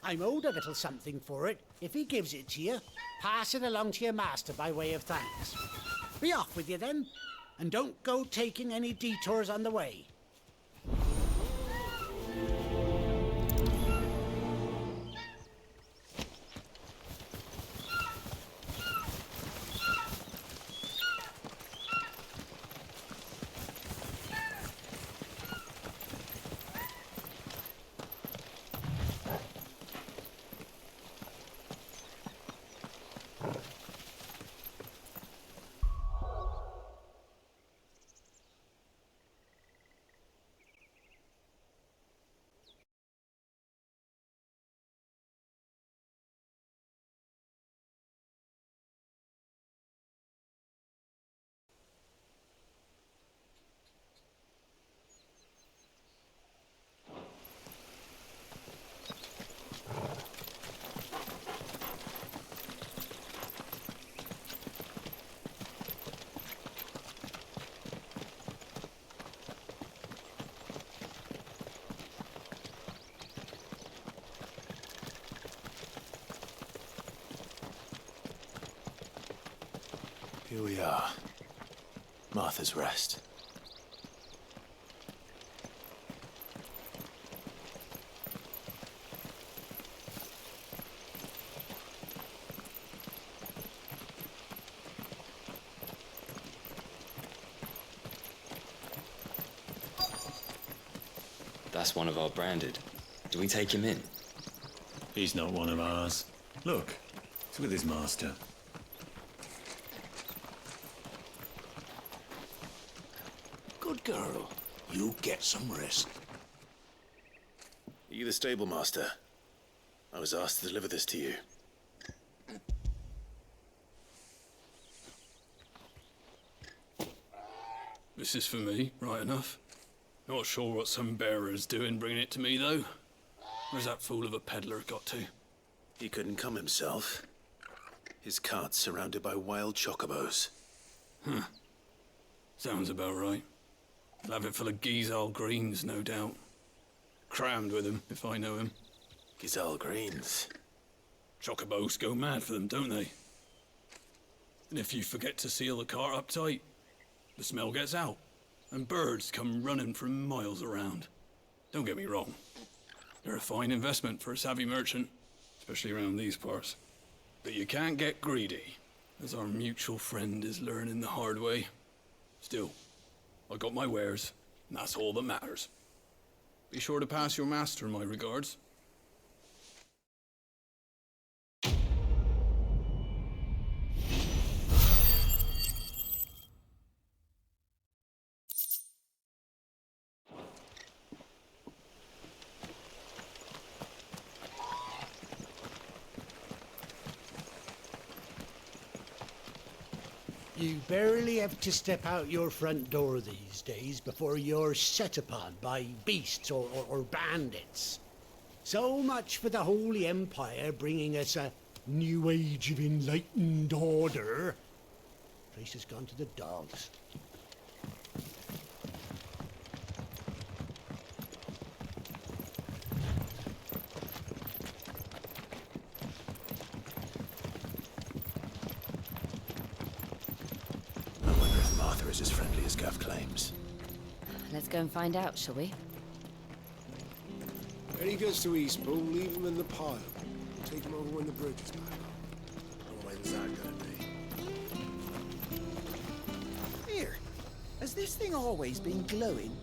S21: I'm owed a little something for it. If he gives it to you, pass it along to your master by way of thanks. Be off with you then, and don't go taking any detours on the way.
S6: Here we are. Martha's Rest.
S9: That's one of our branded. Do we take him in?
S12: He's not one of ours. Look, he's with his master.
S19: Good girl. You get some rest.
S6: Are you the stable master? I was asked to deliver this to you.
S12: This is for me, right enough. Not sure what some bearer's doing bringing it to me, though. Where's that fool of a peddler got to?
S6: He couldn't come himself. His cart's surrounded by wild chocobos.
S12: Huh. Sounds about right. He'll have it full of Gizal greens, no doubt. Crammed with him, if I know him.
S6: Gizal greens?
S12: Chocobos go mad for them, don't they? And if you forget to seal the cart up tight, the smell gets out, and birds come running from miles around. Don't get me wrong. They're a fine investment for a savvy merchant, especially around these parts. But you can't get greedy, as our mutual friend is learning the hard way. Still, I got my wares, and that's all that matters. Be sure to pass your master my regards.
S21: You barely have to step out your front door these days before you're set upon by beasts or bandits. So much for the Holy Empire bringing us a new age of enlightened order. Place has gone to the dogs.
S6: Is as friendly as Gav claims.
S2: Let's go and find out, shall we?
S22: When he gets to Eastpool, leave him in the pile. Take him over when the bridge is back on.
S19: When's that gonna be?
S23: Here, has this thing always been glowing?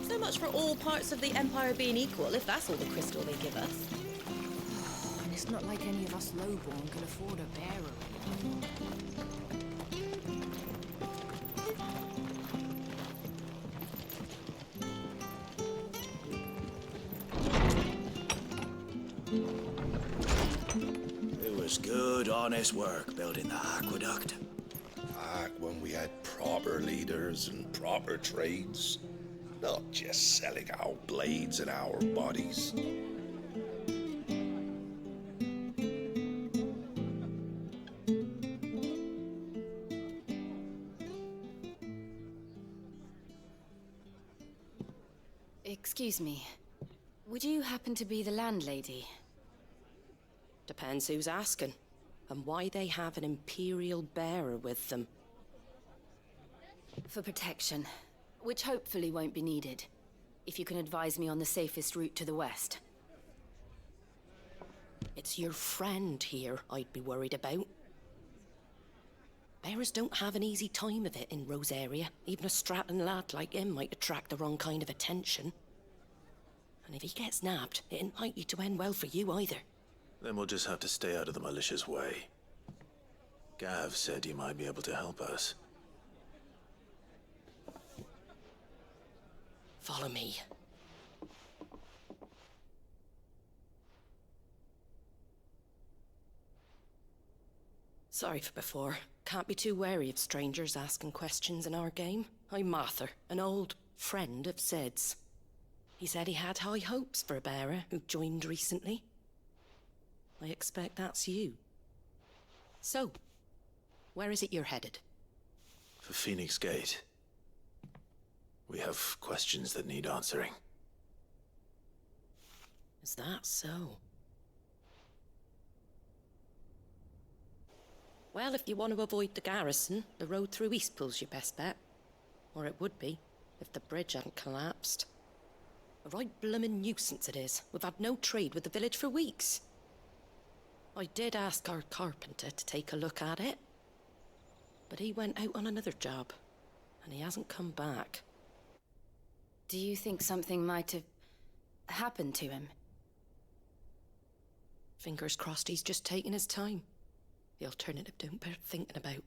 S24: So much for all parts of the Empire being equal, if that's all the crystal they give us.
S11: Oh, and it's not like any of us lowborn can afford a bearer.
S19: It was good, honest work building the aqueduct.
S25: Back when we had proper leaders and proper trades. Not just selling our blades and our bodies.
S2: Excuse me. Would you happen to be the landlady?
S24: Depends who's asking, and why they have an Imperial bearer with them.
S2: For protection, which hopefully won't be needed. If you can advise me on the safest route to the west.
S24: It's your friend here I'd be worried about. Bearers don't have an easy time of it in Rose area. Even a Stratton lad like him might attract the wrong kind of attention. And if he gets nabbed, it ain't likely to end well for you either.
S6: Then we'll just have to stay out of the malicious way. Gav said he might be able to help us.
S24: Follow me. Sorry for before. Can't be too wary of strangers asking questions in our game. I'm Martha, an old friend of Sid's. He said he had high hopes for a bearer who joined recently. I expect that's you. So, where is it you're headed?
S6: For Phoenix Gate. We have questions that need answering.
S24: Is that so? Well, if you want to avoid the garrison, the road through Eastpool's your best bet. Or it would be, if the bridge hadn't collapsed. A right bloomin' nuisance it is. We've had no trade with the village for weeks. I did ask our carpenter to take a look at it. But he went out on another job, and he hasn't come back.
S2: Do you think something might have happened to him?
S24: Fingers crossed he's just taking his time. The alternative don't bear thinking about.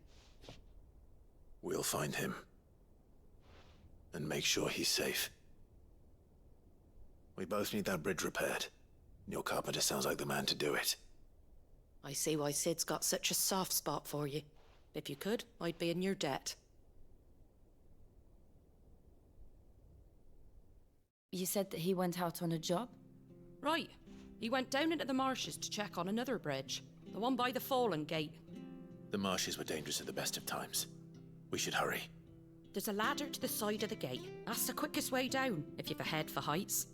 S6: We'll find him. And make sure he's safe. We both need that bridge repaired. Your carpenter sounds like the man to do it.
S24: I see why Sid's got such a soft spot for you. If you could, I'd be in your debt.
S2: You said that he went out on a job?
S24: Right. He went down into the marshes to check on another bridge. The one by the Fallen Gate.
S6: The marshes were dangerous at the best of times. We should hurry.
S24: There's a ladder to the side of the gate. That's the quickest way down, if you've a head for heights.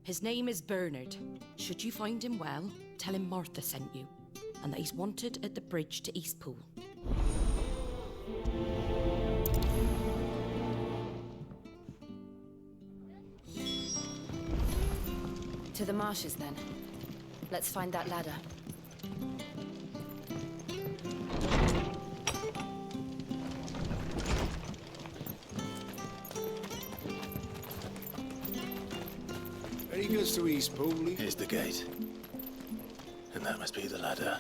S24: His name is Bernard. Should you find him well, tell him Martha sent you, and that he's wanted at the bridge to Eastpool.
S2: To the marshes, then. Let's find that ladder.
S22: He goes to Eastpool.
S6: Here's the gate. And that must be the ladder.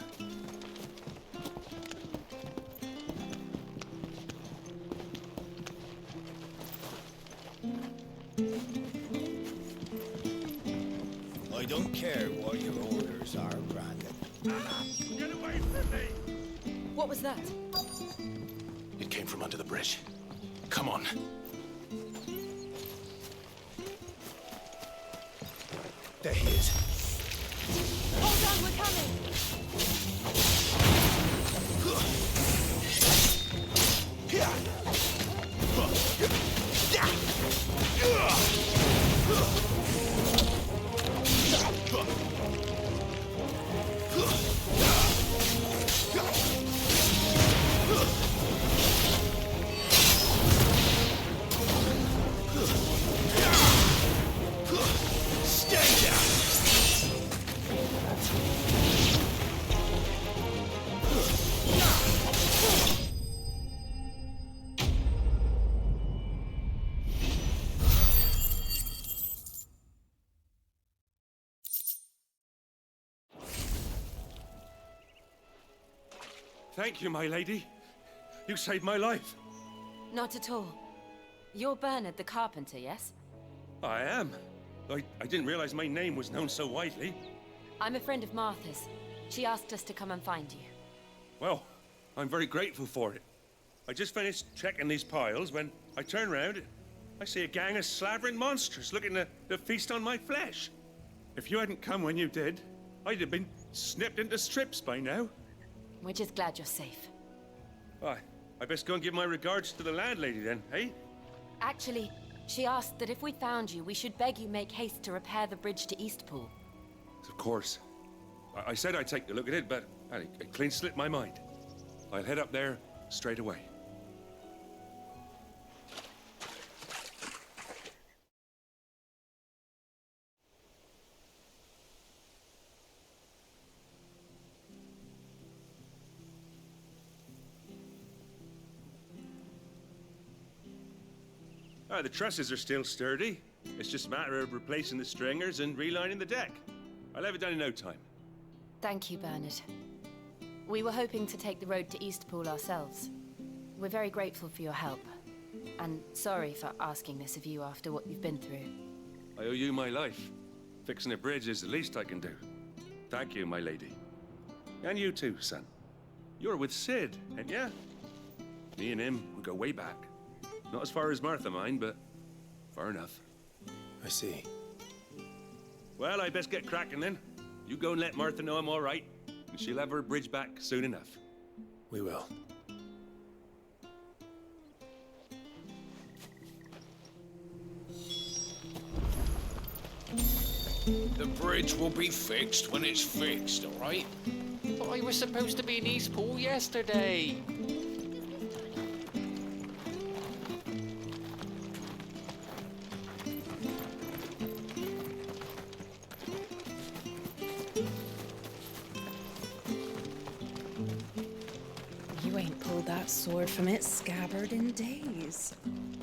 S19: I don't care what your orders are, Brandon.
S1: Get away from me!
S2: What was that?
S6: It came from under the bridge. Come on. There he is.
S2: Hold on, we're coming!
S6: Stay down!
S3: Thank you, my lady. You saved my life.
S2: Not at all. You're Bernard the carpenter, yes?
S3: I am. I didn't realize my name was known so widely.
S2: I'm a friend of Martha's. She asked us to come and find you.
S3: Well, I'm very grateful for it. I just finished checking these piles when I turn round. I see a gang of slavering monsters looking to feast on my flesh. If you hadn't come when you did, I'd have been snipped into strips by now.
S2: We're just glad you're safe.
S3: I best go and give my regards to the landlady then, eh?
S2: Actually, she asked that if we found you, we should beg you make haste to repair the bridge to Eastpool.
S3: Of course. I said I'd take a look at it, but it clean slipped my mind. I'll head up there straight away. The trusses are still sturdy. It's just a matter of replacing the stringers and relining the deck. I'll have it done in no time.
S2: Thank you, Bernard. We were hoping to take the road to Eastpool ourselves. We're very grateful for your help. And sorry for asking this of you after what you've been through.
S3: I owe you my life. Fixing a bridge is the least I can do. Thank you, my lady. And you too, son. You're with Sid, ain't ya? Me and him, we go way back. Not as far as Martha, mind, but far enough.
S6: I see.
S3: Well, I best get cracking then. You go and let Martha know I'm all right, and she'll have her bridge back soon enough.
S6: We will.
S1: The bridge will be fixed when it's fixed, all right?
S10: But I was supposed to be in Eastpool yesterday.
S11: You ain't pulled that sword from its scabbard in days.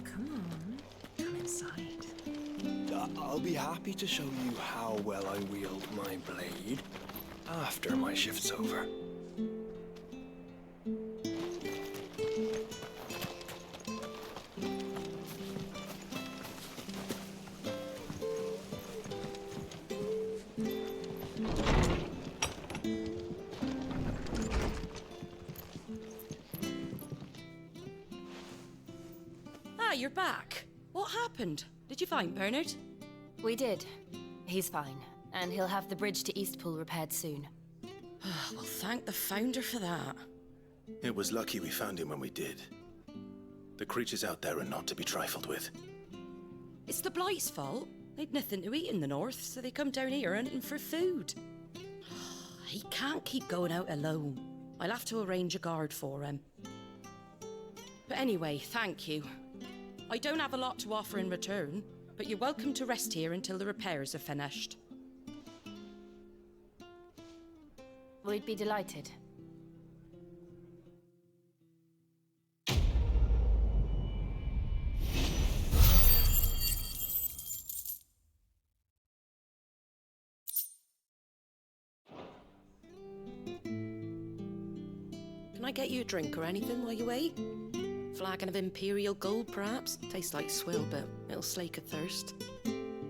S11: Come on, come inside.
S6: I'll be happy to show you how well I wield my blade after my shift's over.
S24: Ah, you're back. What happened? Did you find Bernard?
S2: We did. He's fine, and he'll have the bridge to Eastpool repaired soon.
S24: Well, thank the Founder for that.
S6: It was lucky we found him when we did. The creatures out there are not to be trifled with.
S24: It's the Blight's fault. They'd nothing to eat in the north, so they come down here hunting for food. He can't keep going out alone. I'll have to arrange a guard for him. But anyway, thank you. I don't have a lot to offer in return, but you're welcome to rest here until the repairs are finished.
S2: We'd be delighted.
S24: Can I get you a drink or anything while you wait? Flagon of Imperial Gold, perhaps? Tastes like swill, but it'll slake a thirst.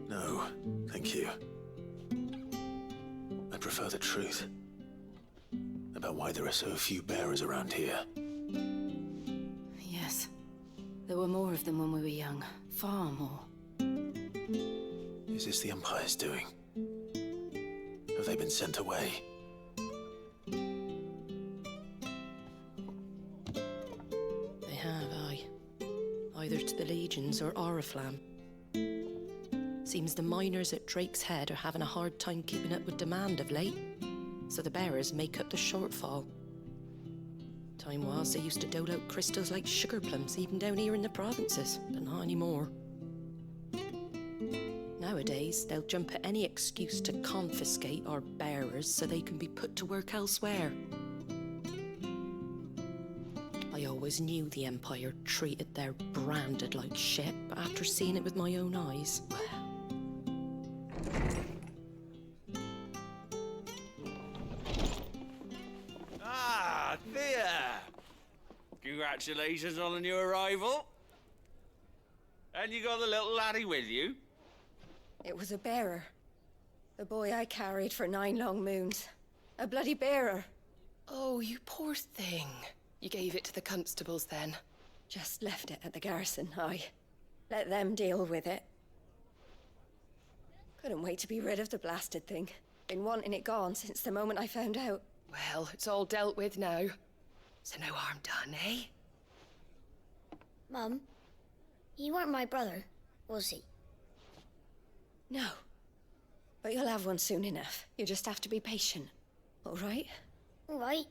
S6: No, thank you. I prefer the truth about why there are so few bearers around here.
S2: Yes. There were more of them when we were young. Far more.
S6: Is this the Empire's doing? Have they been sent away?
S24: They have, aye. Either to the Legions or Oriflamme. Seems the miners at Drake's Head are having a hard time keeping up with demand of late, so the bearers make up the shortfall. Time was they used to dole out crystals like sugar plums even down here in the provinces, but not anymore. Nowadays, they'll jump at any excuse to confiscate our bearers so they can be put to work elsewhere. I always knew the Empire treated their branded like shit, but after seeing it with my own eyes, well...
S10: Ah, Thea! Congratulations on the new arrival. And you got the little laddie with you?
S7: It was a bearer. The boy I carried for 9 long moons. A bloody bearer.
S24: Oh, you poor thing. You gave it to the constables then?
S7: Just left it at the garrison, aye. Let them deal with it. Couldn't wait to be rid of the blasted thing. Been wanting it gone since the moment I found out.
S24: Well, it's all dealt with now. So no harm done, eh?
S17: Mum, he weren't my brother, was he?
S7: No. But you'll have one soon enough. You just have to be patient. All right?
S17: All right.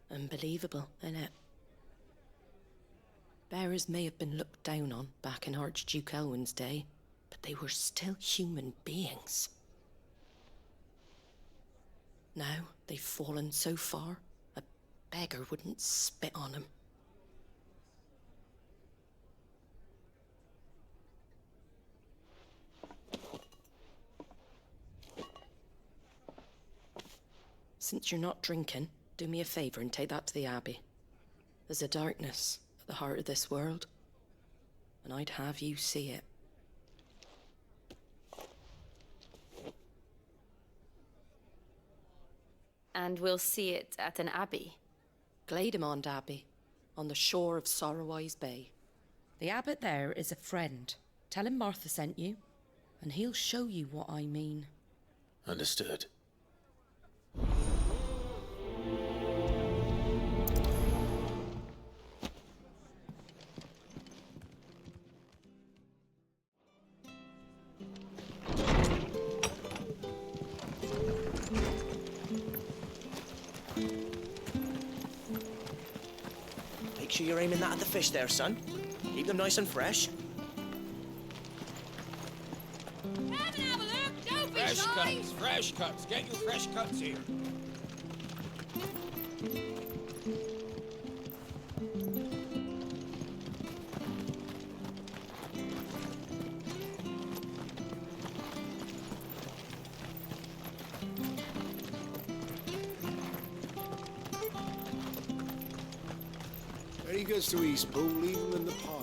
S24: Unbelievable, innit? Bearers may have been looked down on back in Archduke Elwin's day, but they were still human beings. Now they've fallen so far, a beggar wouldn't spit on them. Since you're not drinking, do me a favour and take that to the Abbey. There's a darkness at the heart of this world, and I'd have you see it.
S2: And we'll see it at an abbey.
S24: Glademond Abbey, on the shore of Sorrowwise Bay. The abbot there is a friend. Tell him Martha sent you, and he'll show you what I mean.
S6: Understood.
S13: sure you're aiming that at the fish there, son. Keep them nice and fresh.
S1: Fresh cuts. Get your fresh cuts here.
S22: When he gets to East Pool, leave him in the pile.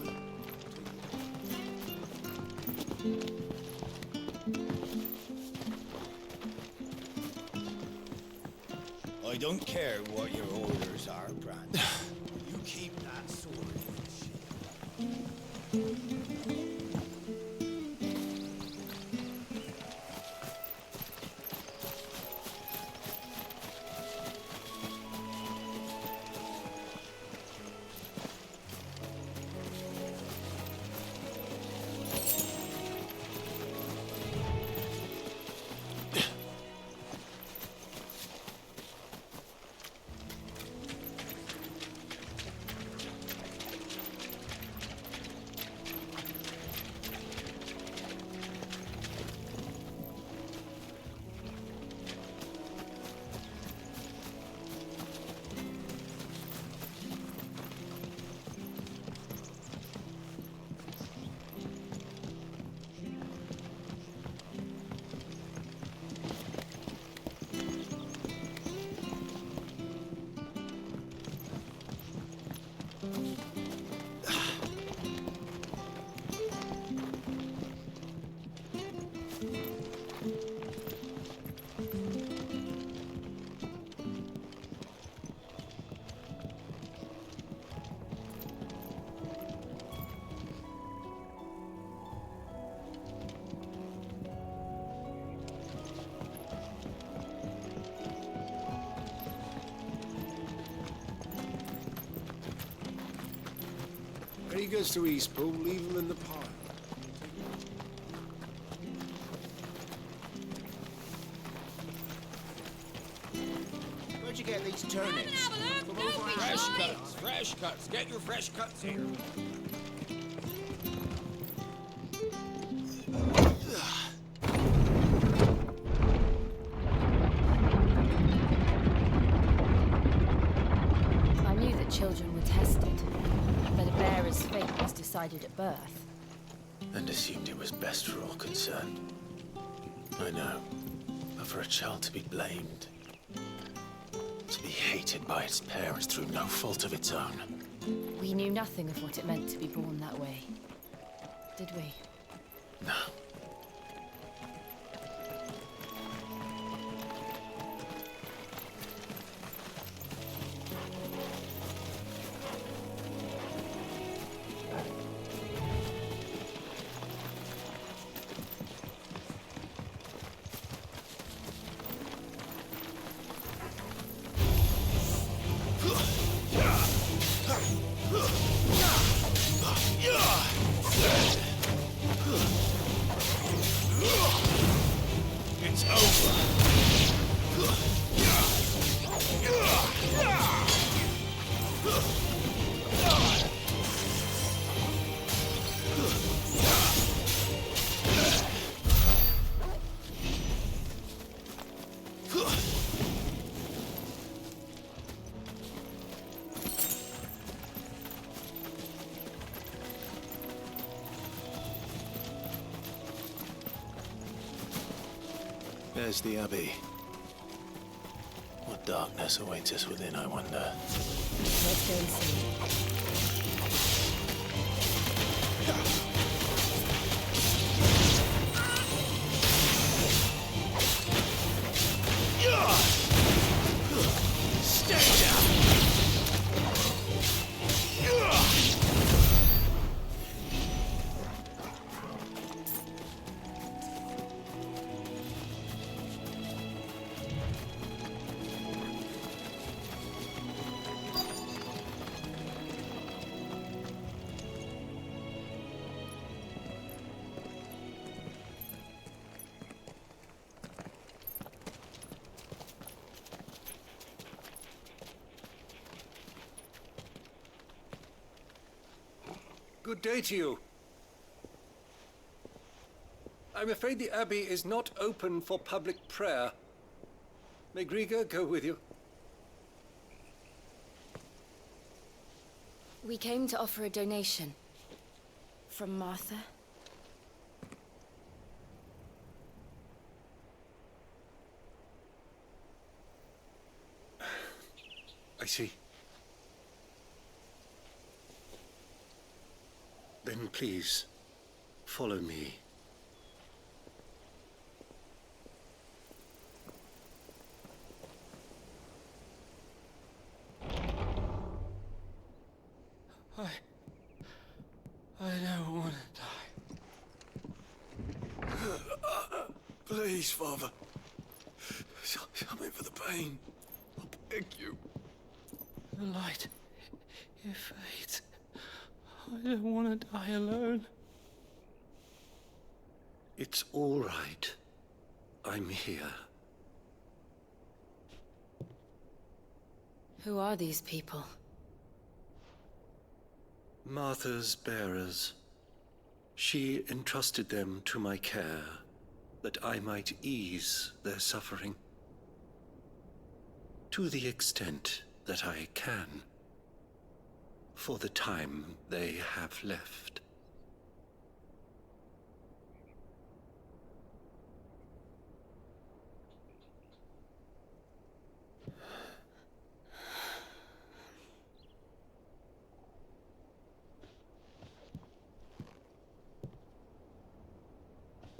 S19: I don't care what your orders are, Brand. You keep that sword in the ship.
S22: When he gets to East Pool, leave him in the pile.
S13: Where'd you get these turnips? From over in
S1: Fresh cuts. Get your fresh cuts here.
S2: I knew that children were tested, that a bearer's fate was decided at birth.
S6: And assumed it was best for all concerned. I know. But for a child to be blamed, to be hated by its parents through no fault of its own.
S2: We knew nothing of what it meant to be born that way, did we?
S6: No.
S19: It's over.
S6: There's the Abbey. What darkness awaits us within, I wonder.
S2: Let's go and see.
S19: Stay down!
S4: Good day to you. I'm afraid the Abbey is not open for public prayer. May Griga go with you?
S2: We came to offer a donation. From Martha.
S4: I see. Then please, follow me.
S14: I don't want to die. Please, Father. Something for the pain. I beg you. The light, it fades. I don't want to die alone.
S4: It's all right. I'm here.
S2: Who are these people?
S4: Martha's bearers. She entrusted them to my care, that I might ease their suffering. To the extent that I can, for the time they have left.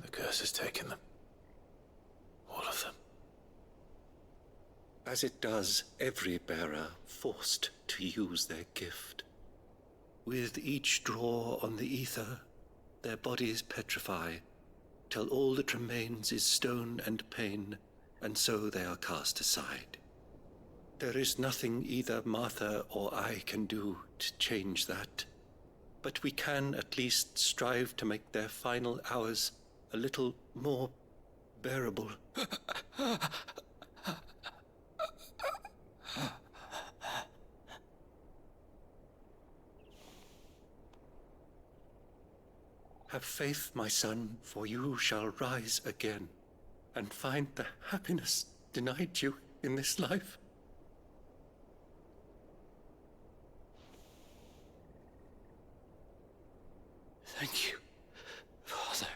S6: The curse has taken them. All of them.
S4: As it does every bearer forced to use their gift. With each draw on the ether, their bodies petrify, till all that remains is stone and pain, and so they are cast aside. There is nothing either Martha or I can do to change that, but we can at least strive to make their final hours a little more bearable. Have faith, my son, for you shall rise again and find the happiness denied you in this life.
S14: Thank you, Father.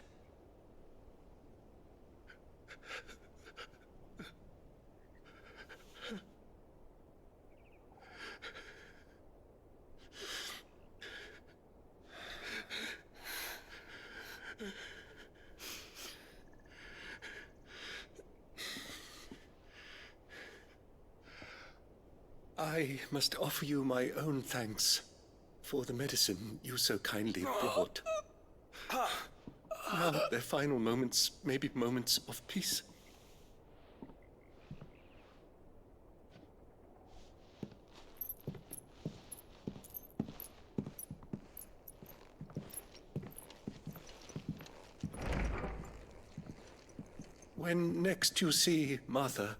S4: I must offer you my own thanks for the medicine you so kindly brought. Now their final moments may be moments of peace. When next you see Martha,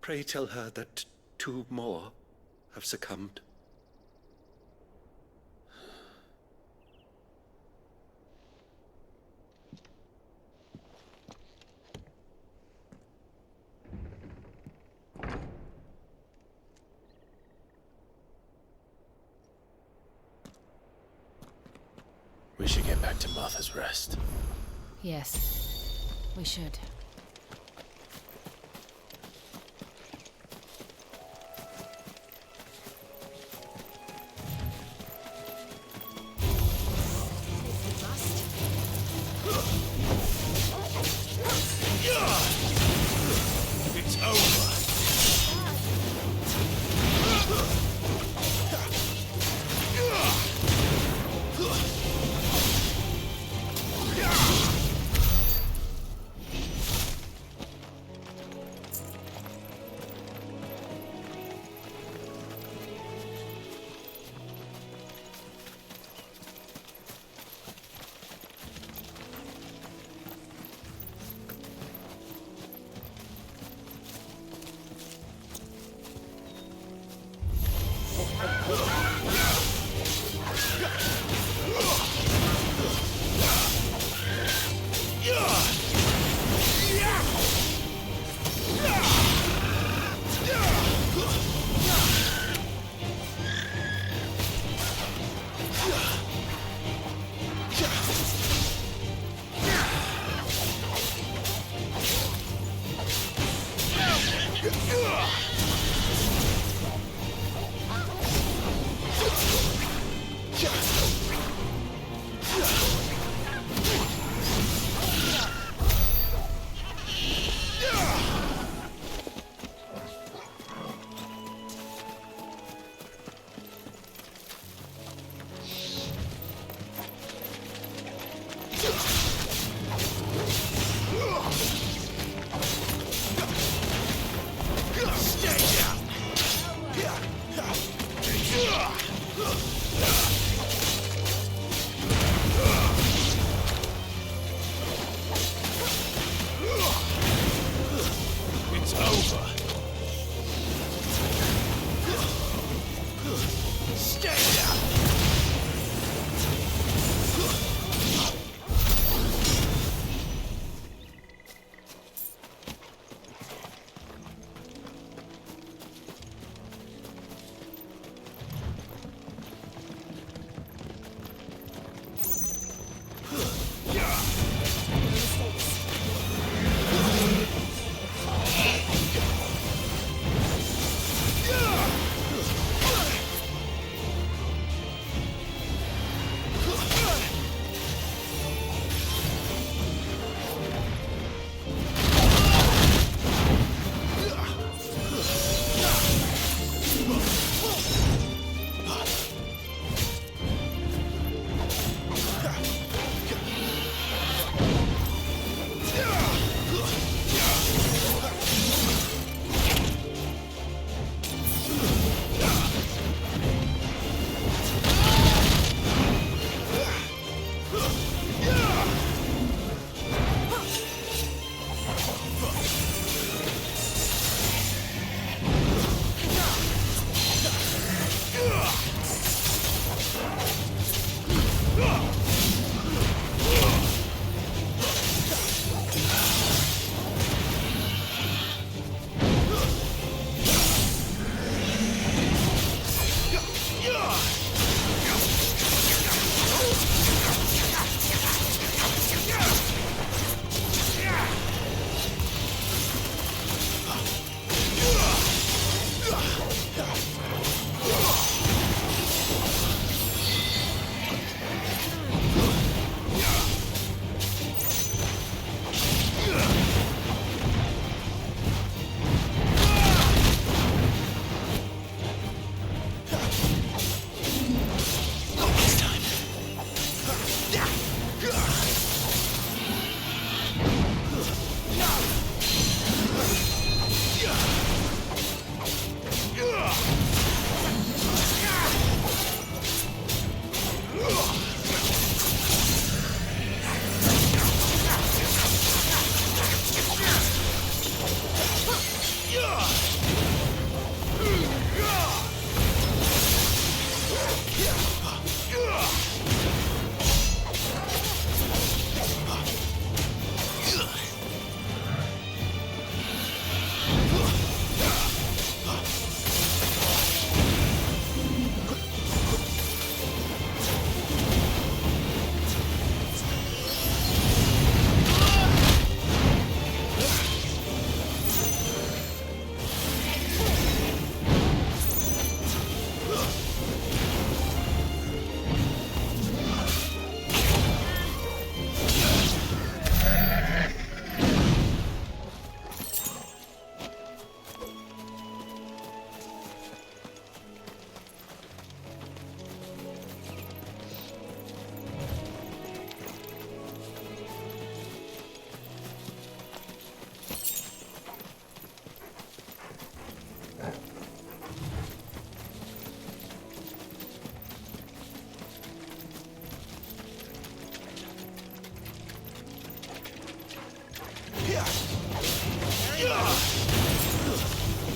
S4: pray tell her that 2 more have succumbed.
S6: We should get back to Martha's Rest.
S2: Yes, we should.
S14: It's over.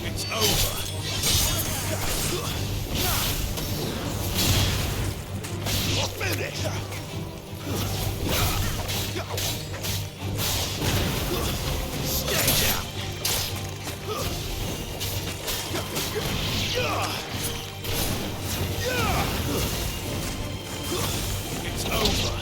S6: It's over. You're finished. Stay down. It's over.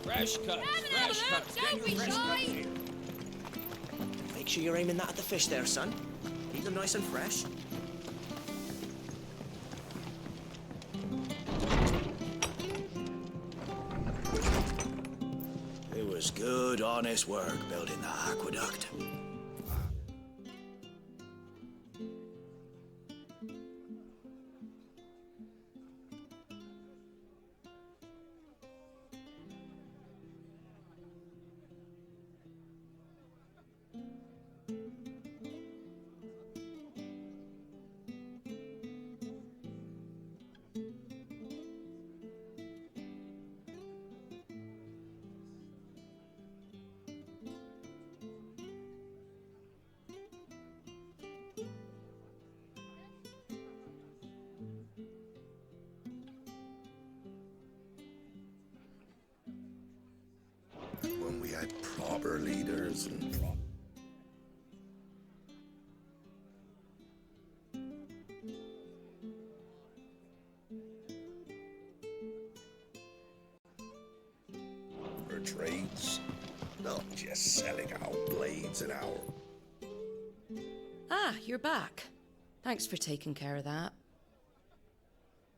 S10: Fresh cuts.
S5: Don't be shy!
S13: Make sure you're aiming that at the fish there, son. Keep them nice and fresh. It was good, honest work building that aqueduct.
S25: When we had proper leaders and proper trades, not just selling out blades an hour.
S24: Ah, you're back. Thanks for taking care of that.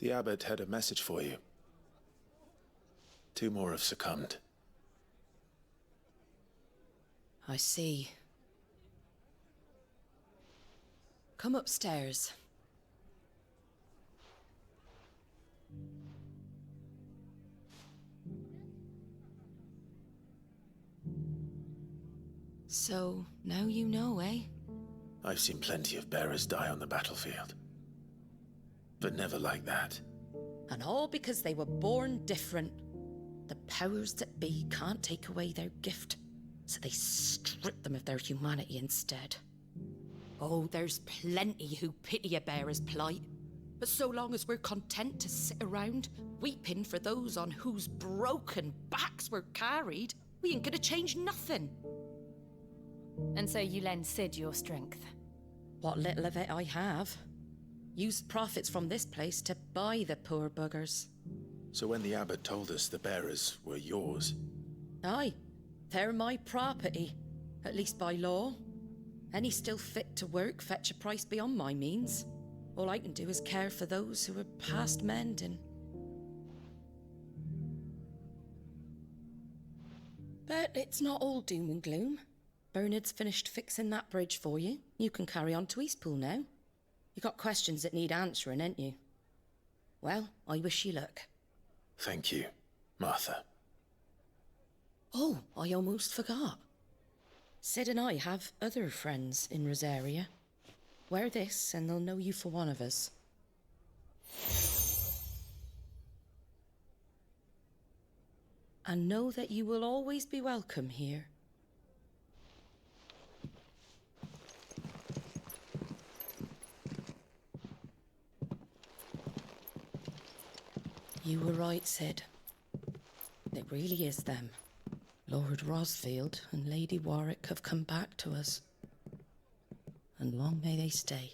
S6: The abbot had a message for you. 2 more have succumbed.
S24: I see. Come upstairs. So, now you know, eh?
S6: I've seen plenty of bearers die on the battlefield. But never like that.
S24: And all because they were born different. The powers that be can't take away their gift, so they strip them of their humanity instead. Oh, there's plenty who pity a bearer's plight. But so long as we're content to sit around, weeping for those on whose broken backs we're carried, We ain't gonna change nothing.
S2: And so you lend Sid your strength?
S24: What little of it I have. Used profits from this place to buy the poor buggers.
S6: So when the abbot told us the bearers were yours...
S24: Aye, they're my property, at least by law. Any still fit to work fetch a price beyond my means. All I can do is care for those who are past mending. But it's not all doom and gloom. Bernard's finished fixing that bridge for you. You can carry on to Eastpool now. You got questions that need answering, ain't you? Well, I wish you luck.
S6: Thank you, Martha.
S24: Oh, I almost forgot. Sid and I have other friends in Rosaria. Wear this and they'll know you for one of us. And know that you will always be welcome here. You were right, Sid. It really is them. Lord Rosfield and Lady Warwick have come back to us. And long may they stay.